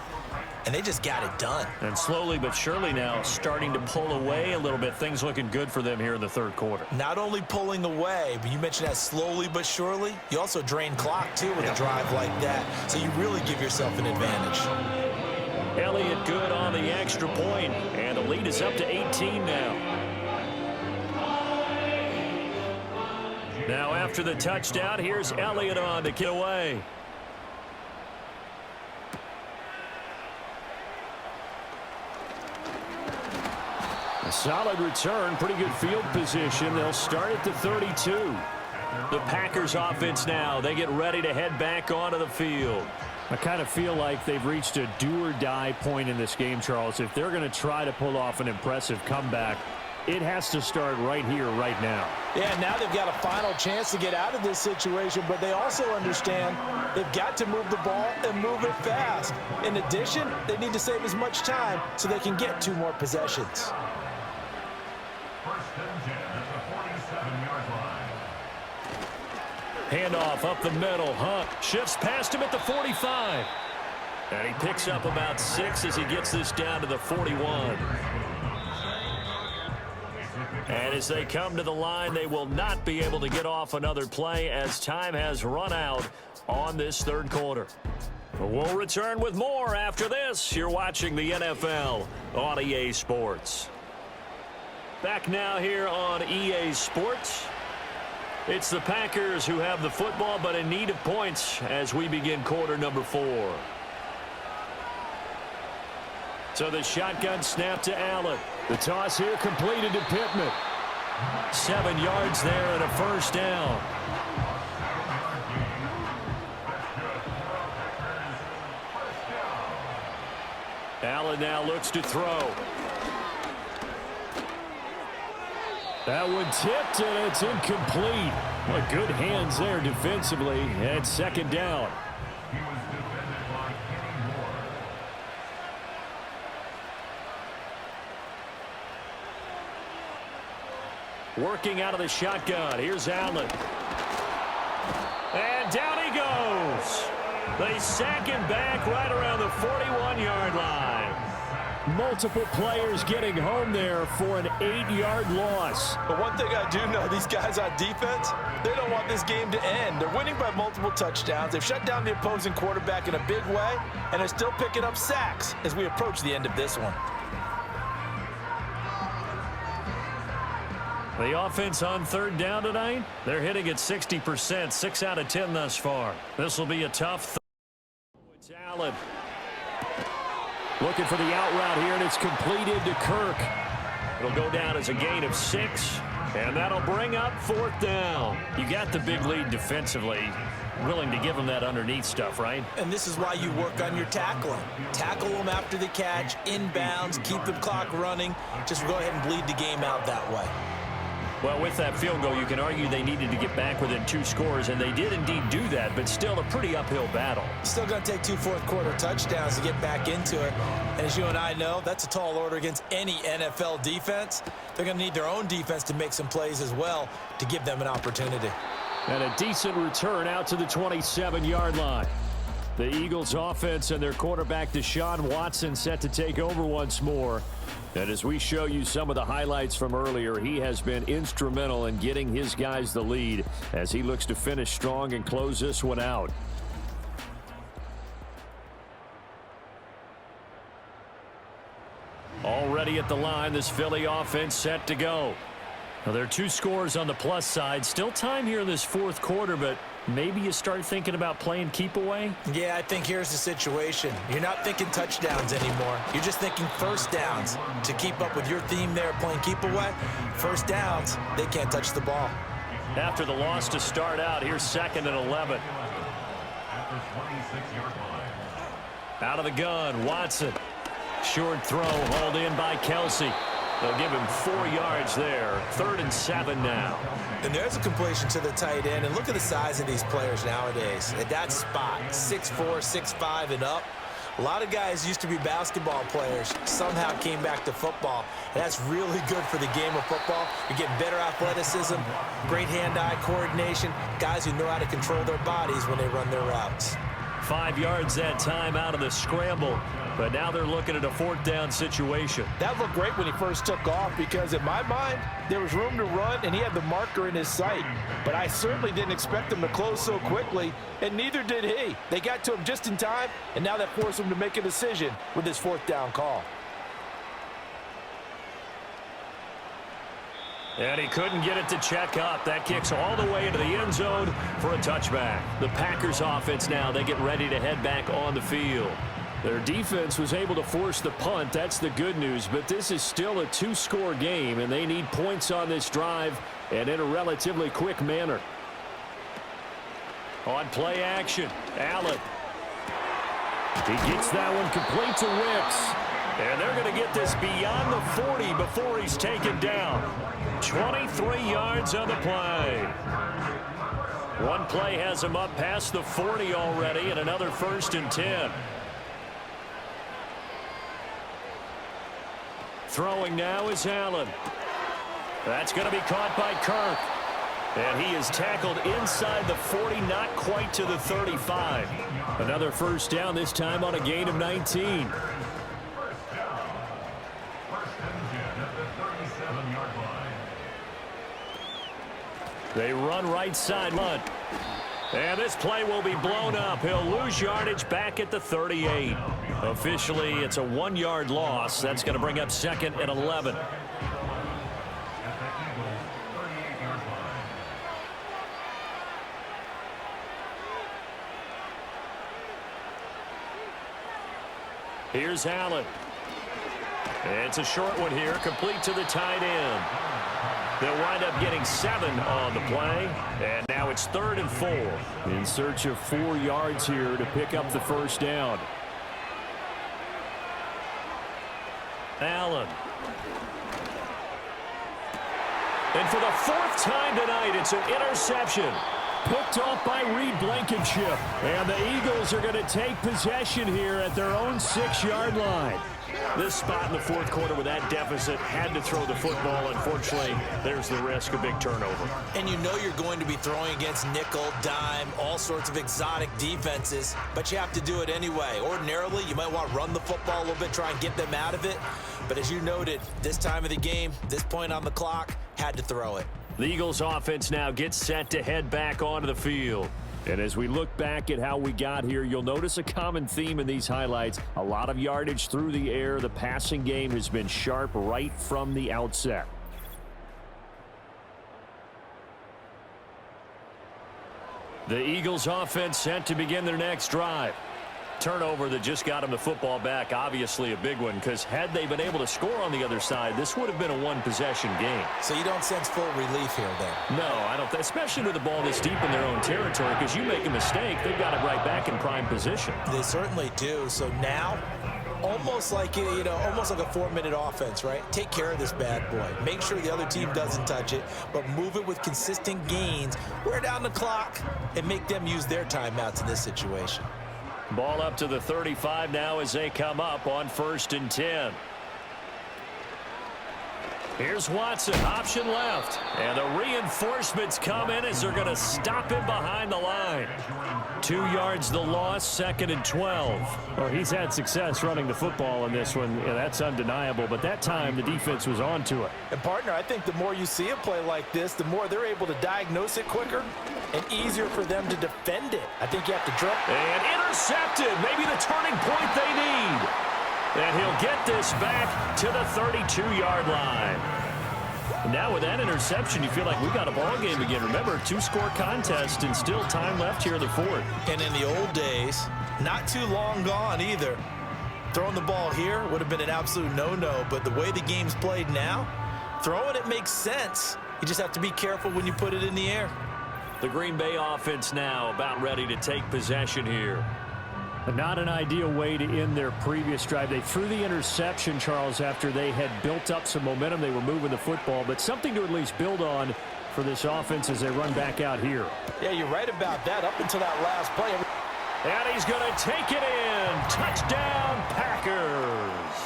And they just got it done. And slowly but surely now starting to pull away a little bit. Things looking good for them here in the third quarter. Not only pulling away, but you mentioned that slowly but surely. You also drain clock, too, with a drive like that. So you really give yourself an advantage. Elliott good on the extra point, and the lead is up to 18 now. Now after the touchdown, here's Elliott on to get away. A solid return, pretty good field position. They'll start at the 32. The Packers offense now, they get ready to head back onto the field. I kind of feel like they've reached a do-or-die point in this game, Charles. If they're going to try to pull off an impressive comeback, it has to start right here, right now. Yeah, now they've got a final chance to get out of this situation, but they also understand they've got to move the ball and move it fast. In addition, they need to save as much time so they can get 2 more possessions. Handoff up the middle. Hunt shifts past him at the 45. And he picks up about 6 as he gets this down to the 41. And as they come to the line, they will not be able to get off another play as time has run out on this third quarter. We'll return with more after this. You're watching the NFL on EA Sports. Back now here on EA Sports. It's the Packers who have the football, but in need of points as we begin quarter number 4. So the shotgun snap to Allen. The toss here completed to Pittman. 7 yards there and a first down. Allen now looks to throw. That one tipped, and it's incomplete. Well, good hands there defensively, and second down. Working out of the shotgun. Here's Allen. And down he goes. They sack him back right around the 41-yard line. Multiple players getting home there for an 8-yard loss. But one thing I do know, these guys on defense, they don't want this game to end. They're winning by multiple touchdowns. They've shut down the opposing quarterback in a big way, and they're still picking up sacks as we approach the end of this one. The offense on third down tonight, they're hitting at 60%, 6 out of 10 thus far. This will be a tough. It's Allen. Looking for the out route here, and it's completed to Kirk. It'll go down as a gain of 6, and that'll bring up fourth down. You got the big lead defensively. Willing to give them that underneath stuff, right? And this is why you work on your tackling. Tackle them after the catch, inbounds, keep the clock running. Just go ahead and bleed the game out that way. Well, with that field goal, you can argue they needed to get back within 2 scores, and they did indeed do that, but still a pretty uphill battle. Still going to take 2 fourth-quarter touchdowns to get back into it. And as you and I know, that's a tall order against any NFL defense. They're going to need their own defense to make some plays as well to give them an opportunity. And a decent return out to the 27-yard line. The Eagles offense and their quarterback Deshaun Watson set to take over once more. And as we show you some of the highlights from earlier, he has been instrumental in getting his guys the lead as he looks to finish strong and close this one out. Already at the line, this Philly offense set to go. Now, there are 2 scores on the plus side. Still time here in this fourth quarter, but maybe you start thinking about playing keep away? Yeah, I think here's the situation. You're not thinking touchdowns anymore. You're just thinking first downs. To keep up with your theme there, playing keep away, first downs, they can't touch the ball. After the loss to start out, here's 2nd and 11. Out of the gun, Watson. Short throw hauled in by Kelsey. They'll give him 4 yards there. 3rd and 7 now. And there's a completion to the tight end. And look at the size of these players nowadays. At that spot, 6'4", 6'5", and up. A lot of guys used to be basketball players, somehow came back to football. And that's really good for the game of football. You're getting better athleticism, great hand-eye coordination, guys who know how to control their bodies when they run their routes. 5 yards that time out of the scramble. But now they're looking at a 4th down situation. That looked great when he first took off because, in my mind, there was room to run and he had the marker in his sight. But I certainly didn't expect him to close so quickly, and neither did he. They got to him just in time, and now that forced him to make a decision with his 4th down call. And he couldn't get it to check up. That kicks all the way into the end zone for a touchback. The Packers offense now, they get ready to head back on the field. Their defense was able to force the punt. That's the good news. But this is still a 2-score game, and they need points on this drive and in a relatively quick manner. On play action, Allen. He gets that one complete to Wicks. And they're going to get this beyond the 40 before he's taken down. 23 yards on the play. One play has him up past the 40 already, and another 1st and 10. Throwing now is Allen. That's going to be caught by Kirk. And he is tackled inside the 40, not quite to the 35. Another 1st down, this time on a gain of 19. They run right side. And this play will be blown up. He'll lose yardage back at the 38. Officially, it's a 1-yard loss. That's going to bring up 2nd and 11. Here's Allen. It's a short one here, complete to the tight end. They'll wind up getting 7 on the play, and now it's 3rd and 4. In search of 4 yards here to pick up the 1st down. Allen. And for the 4th time tonight, it's an interception. Picked off by Reed Blankenship. And the Eagles are going to take possession here at their own 6-yard line. This spot in the 4th quarter with that deficit, had to throw the football. Unfortunately, there's the risk of big turnover. And you know you're going to be throwing against nickel, dime, all sorts of exotic defenses, but you have to do it anyway. Ordinarily, you might want to run the football a little bit, try and get them out of it. But as you noted, this time of the game, this point on the clock, had to throw it. The Eagles offense now gets set to head back onto the field. And as we look back at how we got here, you'll notice a common theme in these highlights. A lot of yardage through the air. The passing game has been sharp right from the outset. The Eagles offense set to begin their next drive. Turnover that just got them the football back, obviously a big one, because had they been able to score on the other side, this would have been a 1-possession game. So you don't sense full relief here then? No, I don't, especially with the ball this deep in their own territory, because you make a mistake, they've got it right back in prime position. They certainly do. So now, almost like, almost like a 4-minute offense, right? Take care of this bad boy. Make sure the other team doesn't touch it, but move it with consistent gains. Wear down the clock and make them use their timeouts in this situation. Ball up to the 35 now as they come up on 1st and 10. Here's Watson, option left. And the reinforcements come in as they're going to stop him behind the line. 2 yards the loss, 2nd and 12. Well, he's had success running the football in this one. Yeah, that's undeniable. But that time, the defense was on to it. And, partner, I think the more you see a play like this, the more they're able to diagnose it quicker and easier for them to defend it. I think you have to drop. And intercepted. Maybe the turning point they need. And he'll get this back to the 32-yard line. And now with that interception, you feel like we got a ball game again. Remember, 2-score contest and still time left here in the 4th. And in the old days, not too long gone either. Throwing the ball here would have been an absolute no-no, but the way the game's played now, throwing it makes sense. You just have to be careful when you put it in the air. The Green Bay offense now about ready to take possession here. Not an ideal way to end their previous drive. They threw the interception, Charles, after they had built up some momentum. They were moving the football, but something to at least build on for this offense as they run back out here. Yeah, you're right about that. Up until that last play. And he's going to take it in. Touchdown, Packers.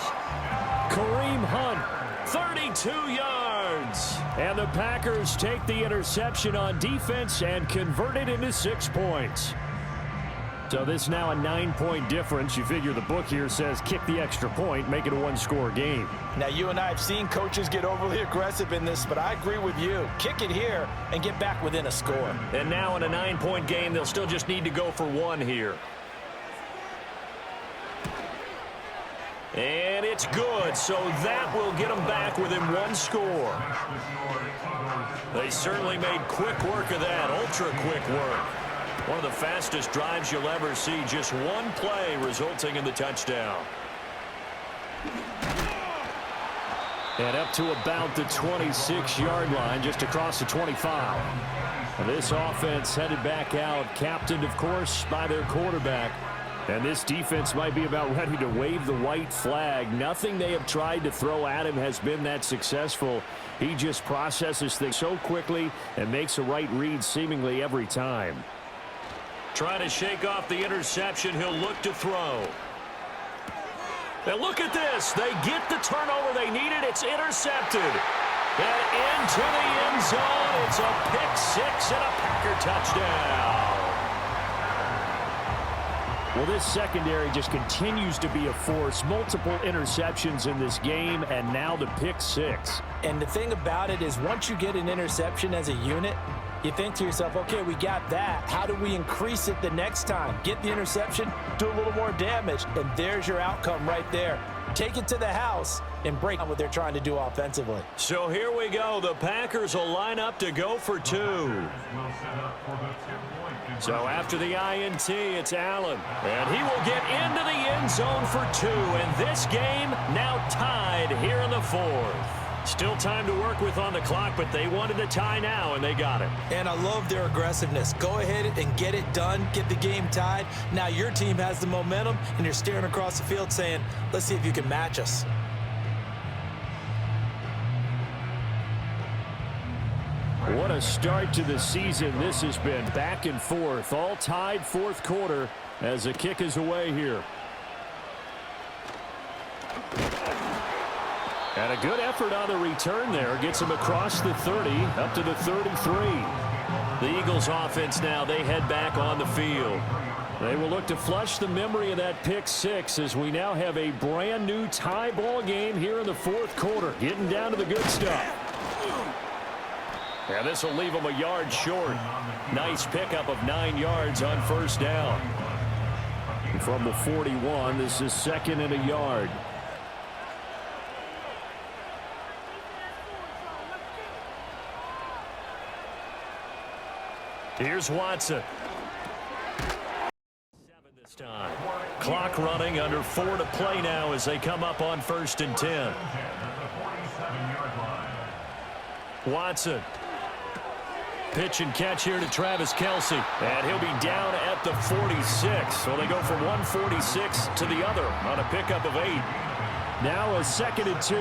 Kareem Hunt, 32 yards. And the Packers take the interception on defense and convert it into 6 points. So this now a 9-point difference. You figure the book here says kick the extra point, make it a 1-score game. Now, you and I have seen coaches get overly aggressive in this, but I agree with you. Kick it here and get back within a score. And now in a 9-point game, they'll still just need to go for 1 here. And it's good, so that will get them back within 1 score. They certainly made quick work of that, ultra-quick work. One of the fastest drives you'll ever see. Just 1 play resulting in the touchdown. And up to about the 26-yard line, just across the 25. And this offense headed back out, captained, of course, by their quarterback. And this defense might be about ready to wave the white flag. Nothing they have tried to throw at him has been that successful. He just processes things so quickly and makes a right read seemingly every time. Trying to shake off the interception. He'll look to throw. And look at this. They get the turnover they needed. It's intercepted. And into the end zone. It's a pick-6 and a Packer touchdown. Well, this secondary just continues to be a force. Multiple interceptions in this game, and now the pick-6. And the thing about it is once you get an interception as a unit, you think to yourself, okay, we got that. How do we increase it the next time? Get the interception, do a little more damage, and there's your outcome right there. Take it to the house and break what they're trying to do offensively. So here we go. The Packers will line up to go for 2. So after the INT, it's Allen. And he will get into the end zone for 2. And this game now tied here in the 4th. Still time to work with on the clock, but they wanted a tie now, and they got it. And I love their aggressiveness. Go ahead and get it done. Get the game tied. Now your team has the momentum, and you're staring across the field saying, let's see if you can match us. What a start to the season this has been. Back and forth, all tied 4th quarter as the kick is away here. And a good effort on the return there. Gets him across the 30, up to the 33. The Eagles offense now, they head back on the field. They will look to flush the memory of that pick-6 as we now have a brand new tie ball game here in the 4th quarter. Getting down to the good stuff. And this will leave them a yard short. Nice pickup of 9 yards on 1st down. And from the 41, this is 2nd and a yard. Here's Watson. 7 this time. Clock running, under 4 to play now as they come up on 1st and 10. Pitch and catch here to Travis Kelce. And he'll be down at the 46. So they go from 146 to the other on a pickup of 8. Now a 2nd and 2.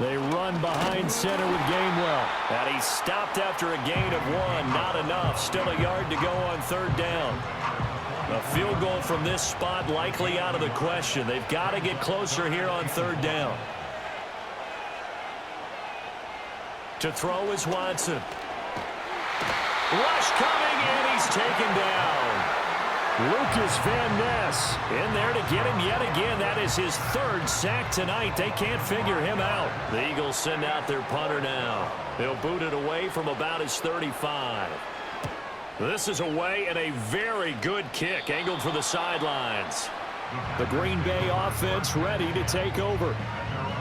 They run behind center with Gainwell. And he's stopped after a gain of 1. Not enough. Still a yard to go on 3rd down. A field goal from this spot likely out of the question. They've got to get closer here on 3rd down. To throw is Watson. Rush coming, and he's taken down. Lucas Van Ness In there to get him yet again. That is his 3rd sack tonight. They can't figure him out. The Eagles send out their punter now. They'll boot it away from about his 35. This is away and a very good kick angled for the sidelines. The Green Bay offense ready to take over.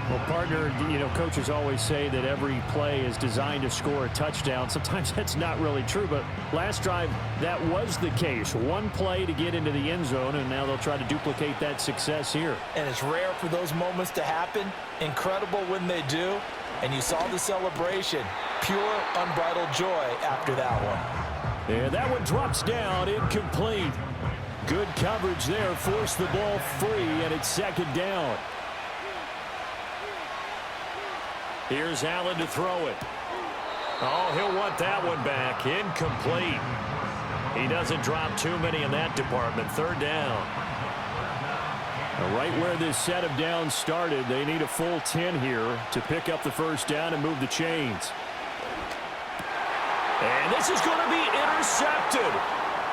Well, partner, coaches always say that every play is designed to score a touchdown. Sometimes that's not really true, but last drive, that was the case. One play to get into the end zone, and now they'll try to duplicate that success here. And it's rare for those moments to happen. Incredible when they do. And you saw the celebration. Pure, unbridled joy after that one. And that one drops down, incomplete. Good coverage there, forced the ball free, and it's 2nd down. Here's Allen to throw it. Oh, he'll want that one back. Incomplete. He doesn't drop too many in that department. 3rd down. Right where this set of downs started, they need a full 10 here to pick up the 1st down and move the chains. And this is going to be intercepted.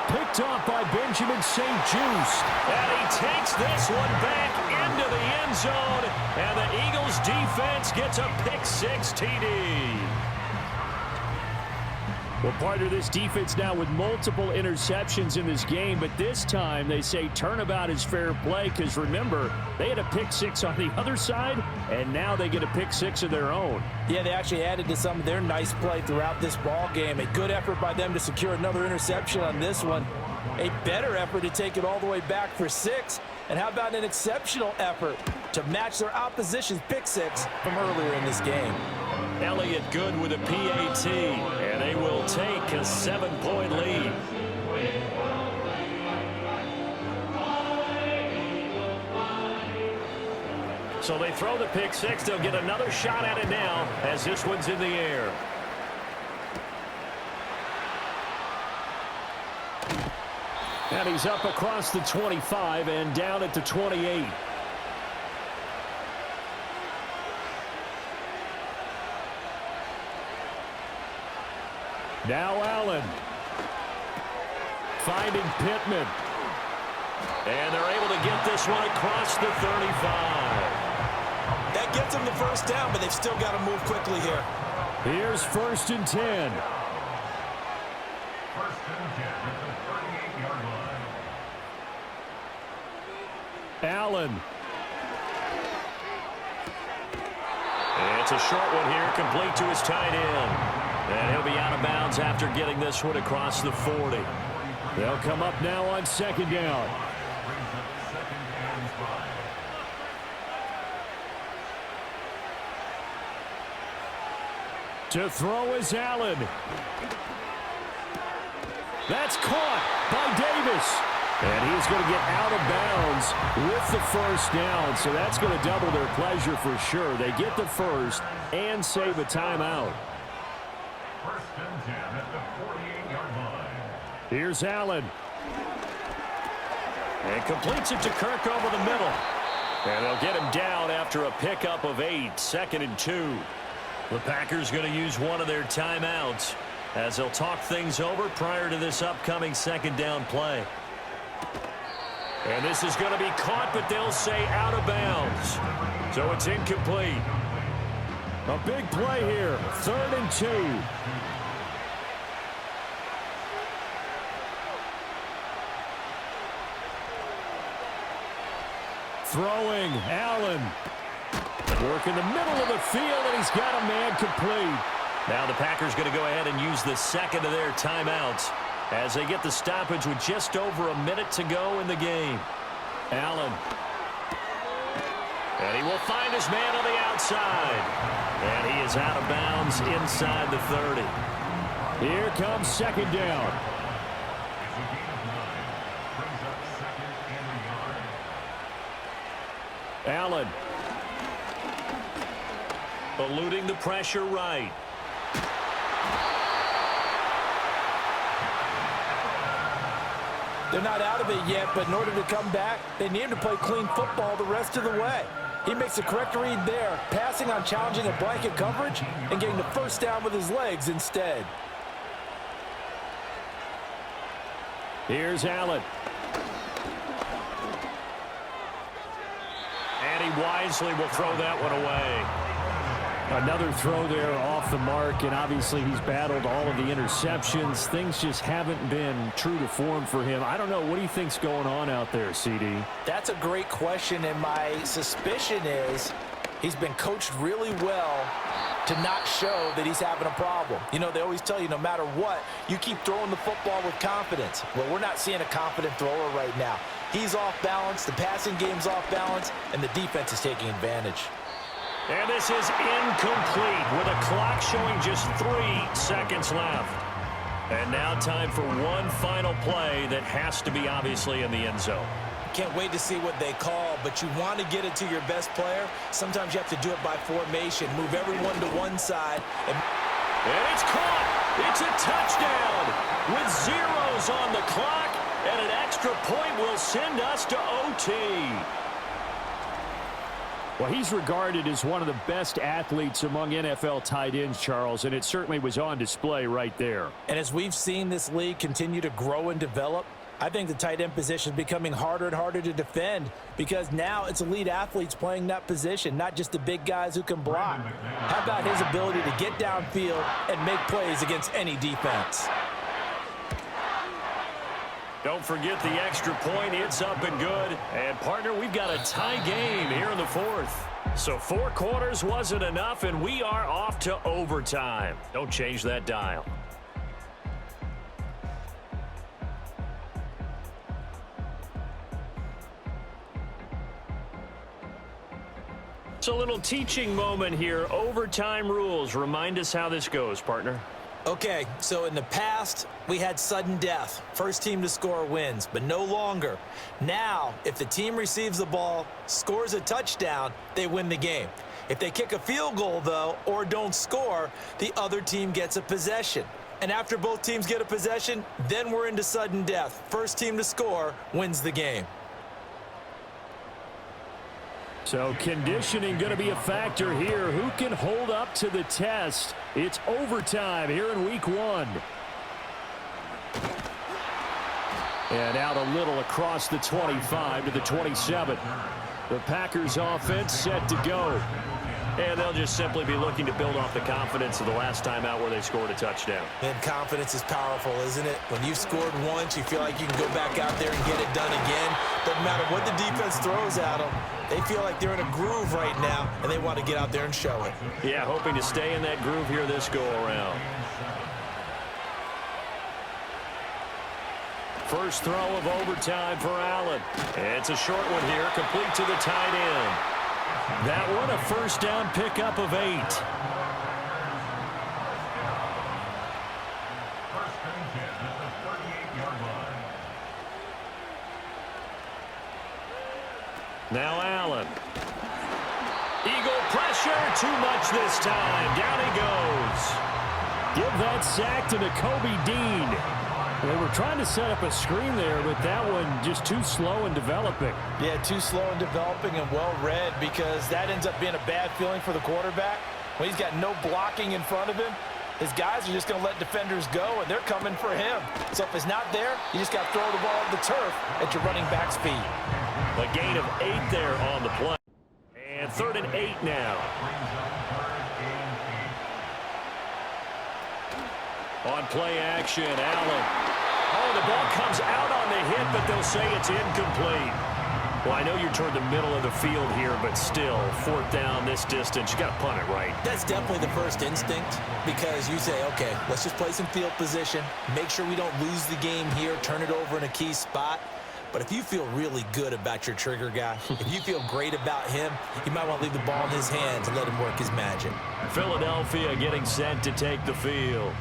Picked off by Benjamin St. Juste. And he takes this one back into the end zone. And the Eagles defense gets a pick-6 TD. Well, partner, this defense now with multiple interceptions in this game, but this time they say turnabout is fair play because, remember, they had a pick-6 on the other side, and now they get a pick-6 of their own. Yeah, they actually added to some of their nice play throughout this ball game. A good effort by them to secure another interception on this one. A better effort to take it all the way back for 6. And how about an exceptional effort to match their opposition's pick-6 from earlier in this game? Elliott good with a PAT, and they will take a 7-point lead. So they throw the pick-6. They'll get another shot at it now as this one's in the air. And he's up across the 25 and down at the 28. Now Allen. Finding Pittman. And they're able to get this one across the 35. That gets them the 1st down, but they've still got to move quickly here. Here's 1st and 10. Allen. It's a short one here, complete to his tight end. And he'll be out of bounds after getting this one across the 40. They'll come up now on 2nd down. To throw is Allen. That's caught by Davis. And he's going to get out of bounds with the 1st down. So that's going to double their pleasure for sure. They get the 1st and save a timeout. 1st and 10 at the 48-yard line. Here's Allen. And completes it to Kirk over the middle. And they'll get him down after a pickup of 8. 2nd and 2. The Packers going to use one of their timeouts as they'll talk things over prior to this upcoming 2nd down play. And this is going to be caught, but they'll say out of bounds. So it's incomplete. A big play here. 3rd and 2. Throwing, Allen. Work in the middle of the field, and he's got a man complete. Now the Packers going to go ahead and use the 2nd of their timeouts as they get the stoppage with just over a minute to go in the game. Allen. And he will find his man on the outside. And he is out of bounds inside the 30. Here comes second down. Allen. Eluding the pressure right. They're not out of it yet, but in order to come back, they need him to play clean football the rest of the way. He makes the correct read there, passing on challenging a blanket coverage and getting the first down with his legs instead. Here's Allen. And he wisely will throw that one away. Another throw there off the mark, and obviously he's battled all of the interceptions. Things just haven't been true to form for him. I don't know. What do you think's going on out there, CD? That's a great question, and my suspicion is he's been coached really well to not show that he's having a problem. You know, they always tell you no matter what, you keep throwing the football with confidence. Well, we're not seeing a confident thrower right now. He's off balance, the passing game's off balance, and the defense is taking advantage. And this is incomplete with a clock showing just 3 seconds left. And now time for one final play that has to be obviously in the end zone. Can't wait to see what they call, but you want to get it to your best player. Sometimes you have to do it by formation. Move everyone to one side. And it's caught. It's a touchdown with zeros on the clock. And an extra point will send us to OT. Well, he's regarded as one of the best athletes among NFL tight ends, Charles, and it certainly was on display right there. And as we've seen this league continue to grow and develop, I think the tight end position is becoming harder and harder to defend because now it's elite athletes playing that position, not just the big guys who can block. How about his ability to get downfield and make plays against any defense? Don't forget the extra point. It's up and good. And, partner, we've got a tie game here in the 4th. So 4 quarters wasn't enough, and we are off to overtime. Don't change that dial. It's a little teaching moment here. Overtime rules. Remind us how this goes, partner. Okay, so in the past, we had sudden death. First team to score wins, but no longer. Now, if the team receives the ball, scores a touchdown, they win the game. If they kick a field goal, though, or don't score, the other team gets a possession. And after both teams get a possession, then we're into sudden death. First team to score wins the game. So conditioning going to be a factor here. Who can hold up to the test? It's overtime here in week 1. And out a little across the 25 to the 27. The Packers offense set to go. And they'll just simply be looking to build off the confidence of the last time out where they scored a touchdown. And confidence is powerful, isn't it? When you've scored once, you feel like you can go back out there and get it done again. Doesn't matter what the defense throws at them. They feel like they're in a groove right now, and they want to get out there and show it. Yeah, hoping to stay in that groove here this go-around. First throw of overtime for Allen. It's a short one here, complete to the tight end. That one a first down pickup of 8. Now Allen. Eagle pressure, too much this time. Down he goes. Give that sack to Nakobe Dean. They were trying to set up a screen there, but that one just too slow in developing. Yeah, too slow in developing and well read because that ends up being a bad feeling for the quarterback. When he's got no blocking in front of him, his guys are just going to let defenders go, and they're coming for him. So if it's not there, you just got to throw the ball on the turf at your running back's feet. A gain of 8 there on the play. And 3rd and 8 now. On play action, Allen. Oh, the ball comes out on the hit, but they'll say it's incomplete. Well, I know you're toward the middle of the field here, but still, 4th down this distance, you got to punt it right. That's definitely the first instinct because you say, okay, let's just play some field position, make sure we don't lose the game here, turn it over in a key spot. But if you feel really good about your trigger guy, if you feel great about him, you might want to leave the ball in his hands and let him work his magic. Philadelphia getting set to take the field.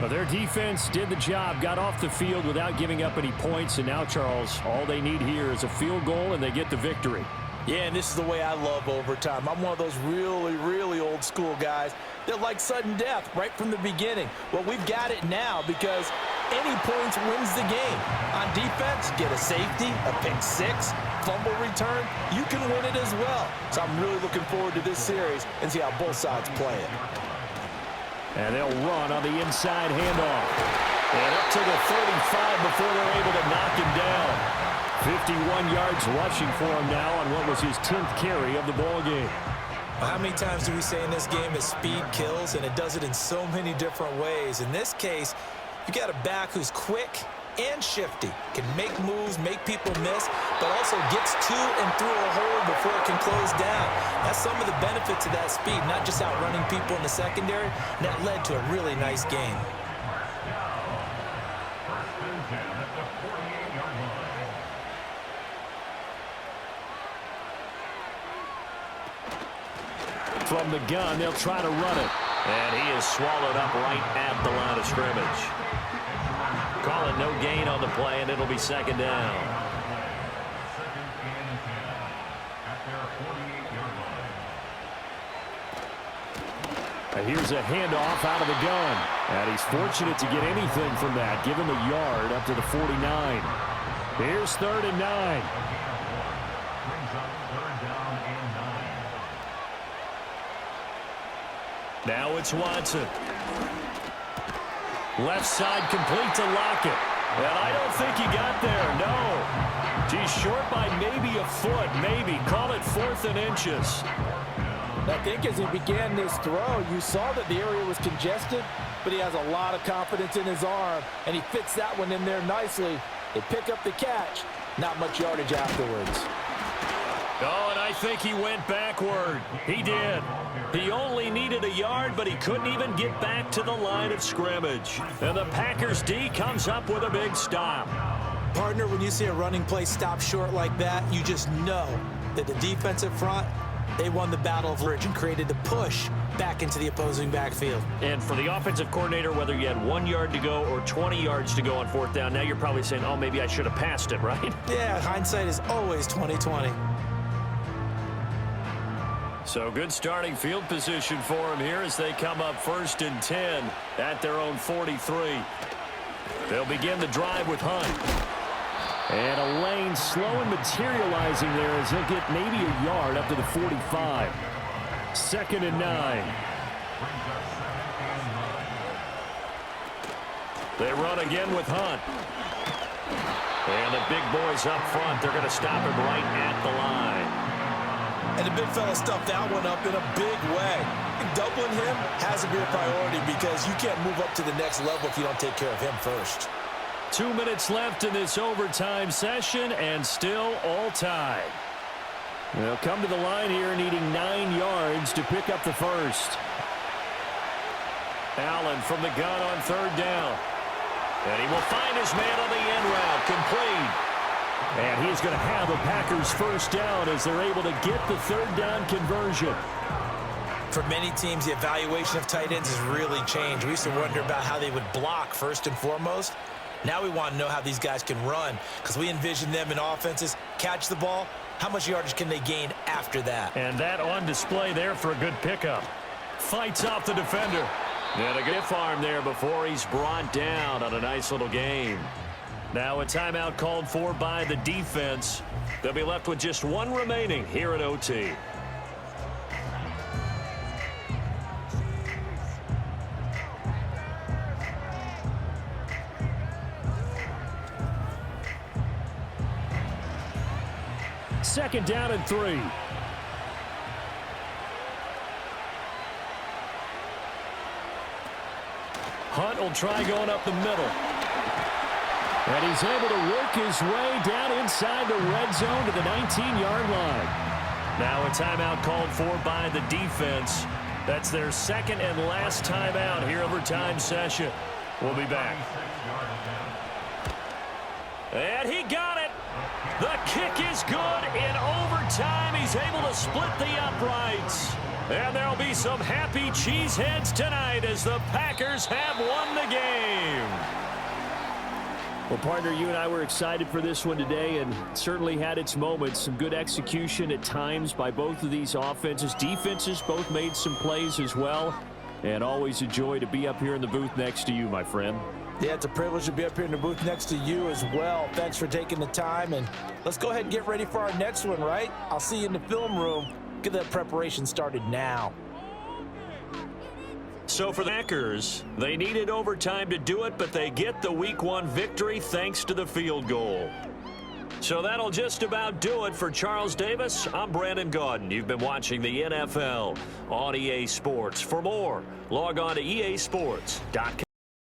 Well, their defense did the job, got off the field without giving up any points, and now, Charles, all they need here is a field goal, and they get the victory. Yeah, and this is the way I love overtime. I'm one of those really, really old school guys that like sudden death right from the beginning. Well, we've got it now because any points wins the game. On defense, get a safety, a pick six, fumble return, you can win it as well. So I'm really looking forward to this series and see how both sides play it. And they'll run on the inside handoff. And up to the 35 before they're able to knock him down. 51 yards rushing for him now on what was his 10th carry of the ball game. Well, how many times do we say in this game that speed kills, and it does it in so many different ways? In this case, you got a back who's quick and shifty, can make moves, make people miss, but also gets to and through a hole before it can close down. That's some of the benefits of that speed, not just outrunning people in the secondary, and that led to a really nice game. From the gun, they'll try to run it. And he is swallowed up right at the line of scrimmage. Calling no gain on the play, and it'll be second down. And here's a handoff out of the gun. And he's fortunate to get anything from that. Give him a yard up to the 49. Here's 3rd and 9. Now it's Watson. Left side complete to Lockett. And I don't think he got there, no. He's short by maybe a foot, maybe. Call it 4th and inches. I think as he began this throw, you saw that the area was congested, but he has a lot of confidence in his arm, and he fits that one in there nicely. They pick up the catch. Not much yardage afterwards. Oh, and I think he went backward. He did. He only needed a yard, but he couldn't even get back to the line of scrimmage. And the Packers D comes up with a big stop. Partner, when you see a running play stop short like that, you just know that the defensive front, they won the battle of leverage and created the push back into the opposing backfield. And for the offensive coordinator, whether you had 1 yard to go or 20 yards to go on 4th down, now you're probably saying, oh, maybe I should have passed it, right? Yeah, hindsight is always 20/20. So good starting field position for them here as they come up 1st and 10 at their own 43. They'll begin the drive with Hunt. And a lane slow and materializing there as he'll get maybe a yard up to the 45. 2nd and 9. They run again with Hunt. And the big boys up front, they're going to stop him right at the line. And the big fella stuffed that one up in a big way. Doubling him has to be a priority because you can't move up to the next level if you don't take care of him first. 2 minutes left in this overtime session, and still all tied. They'll come to the line here needing 9 yards to pick up the first. Allen from the gun on 3rd down. And he will find his man on the end route, complete. And he's going to have the Packers first down as they're able to get the 3rd down conversion. For many teams, the evaluation of tight ends has really changed. We used to wonder about how they would block first and foremost. Now we want to know how these guys can run because we envision them in offenses, catch the ball, how much yardage can they gain after that? And that on display there for a good pickup. Fights off the defender. And a good arm there before he's brought down on a nice little game. Now a timeout called for by the defense. They'll be left with just 1 remaining here at OT. Second down and 3. Hunt will try going up the middle. And he's able to work his way down inside the red zone to the 19-yard line. Now a timeout called for by the defense. That's their 2nd and last timeout here overtime session. We'll be back. And he got it. kick is good. In overtime, he's able to split the uprights. And there'll be some happy cheeseheads tonight as the Packers have won the game. Well, partner, you and I were excited for this one today, and it certainly had its moments. Some good execution at times by both of these offenses. Defenses both made some plays as well. And always a joy to be up here in the booth next to you, my friend. Yeah, it's a privilege to be up here in the booth next to you as well. Thanks for taking the time, and let's go ahead and get ready for our next one, right? I'll see you in the film room. Get that preparation started now. So for the Packers, they needed overtime to do it, but they get the Week 1 victory thanks to the field goal. So that'll just about do it for Charles Davis. I'm Brandon Gaudin. You've been watching the NFL on EA Sports. For more, log on to easports.com.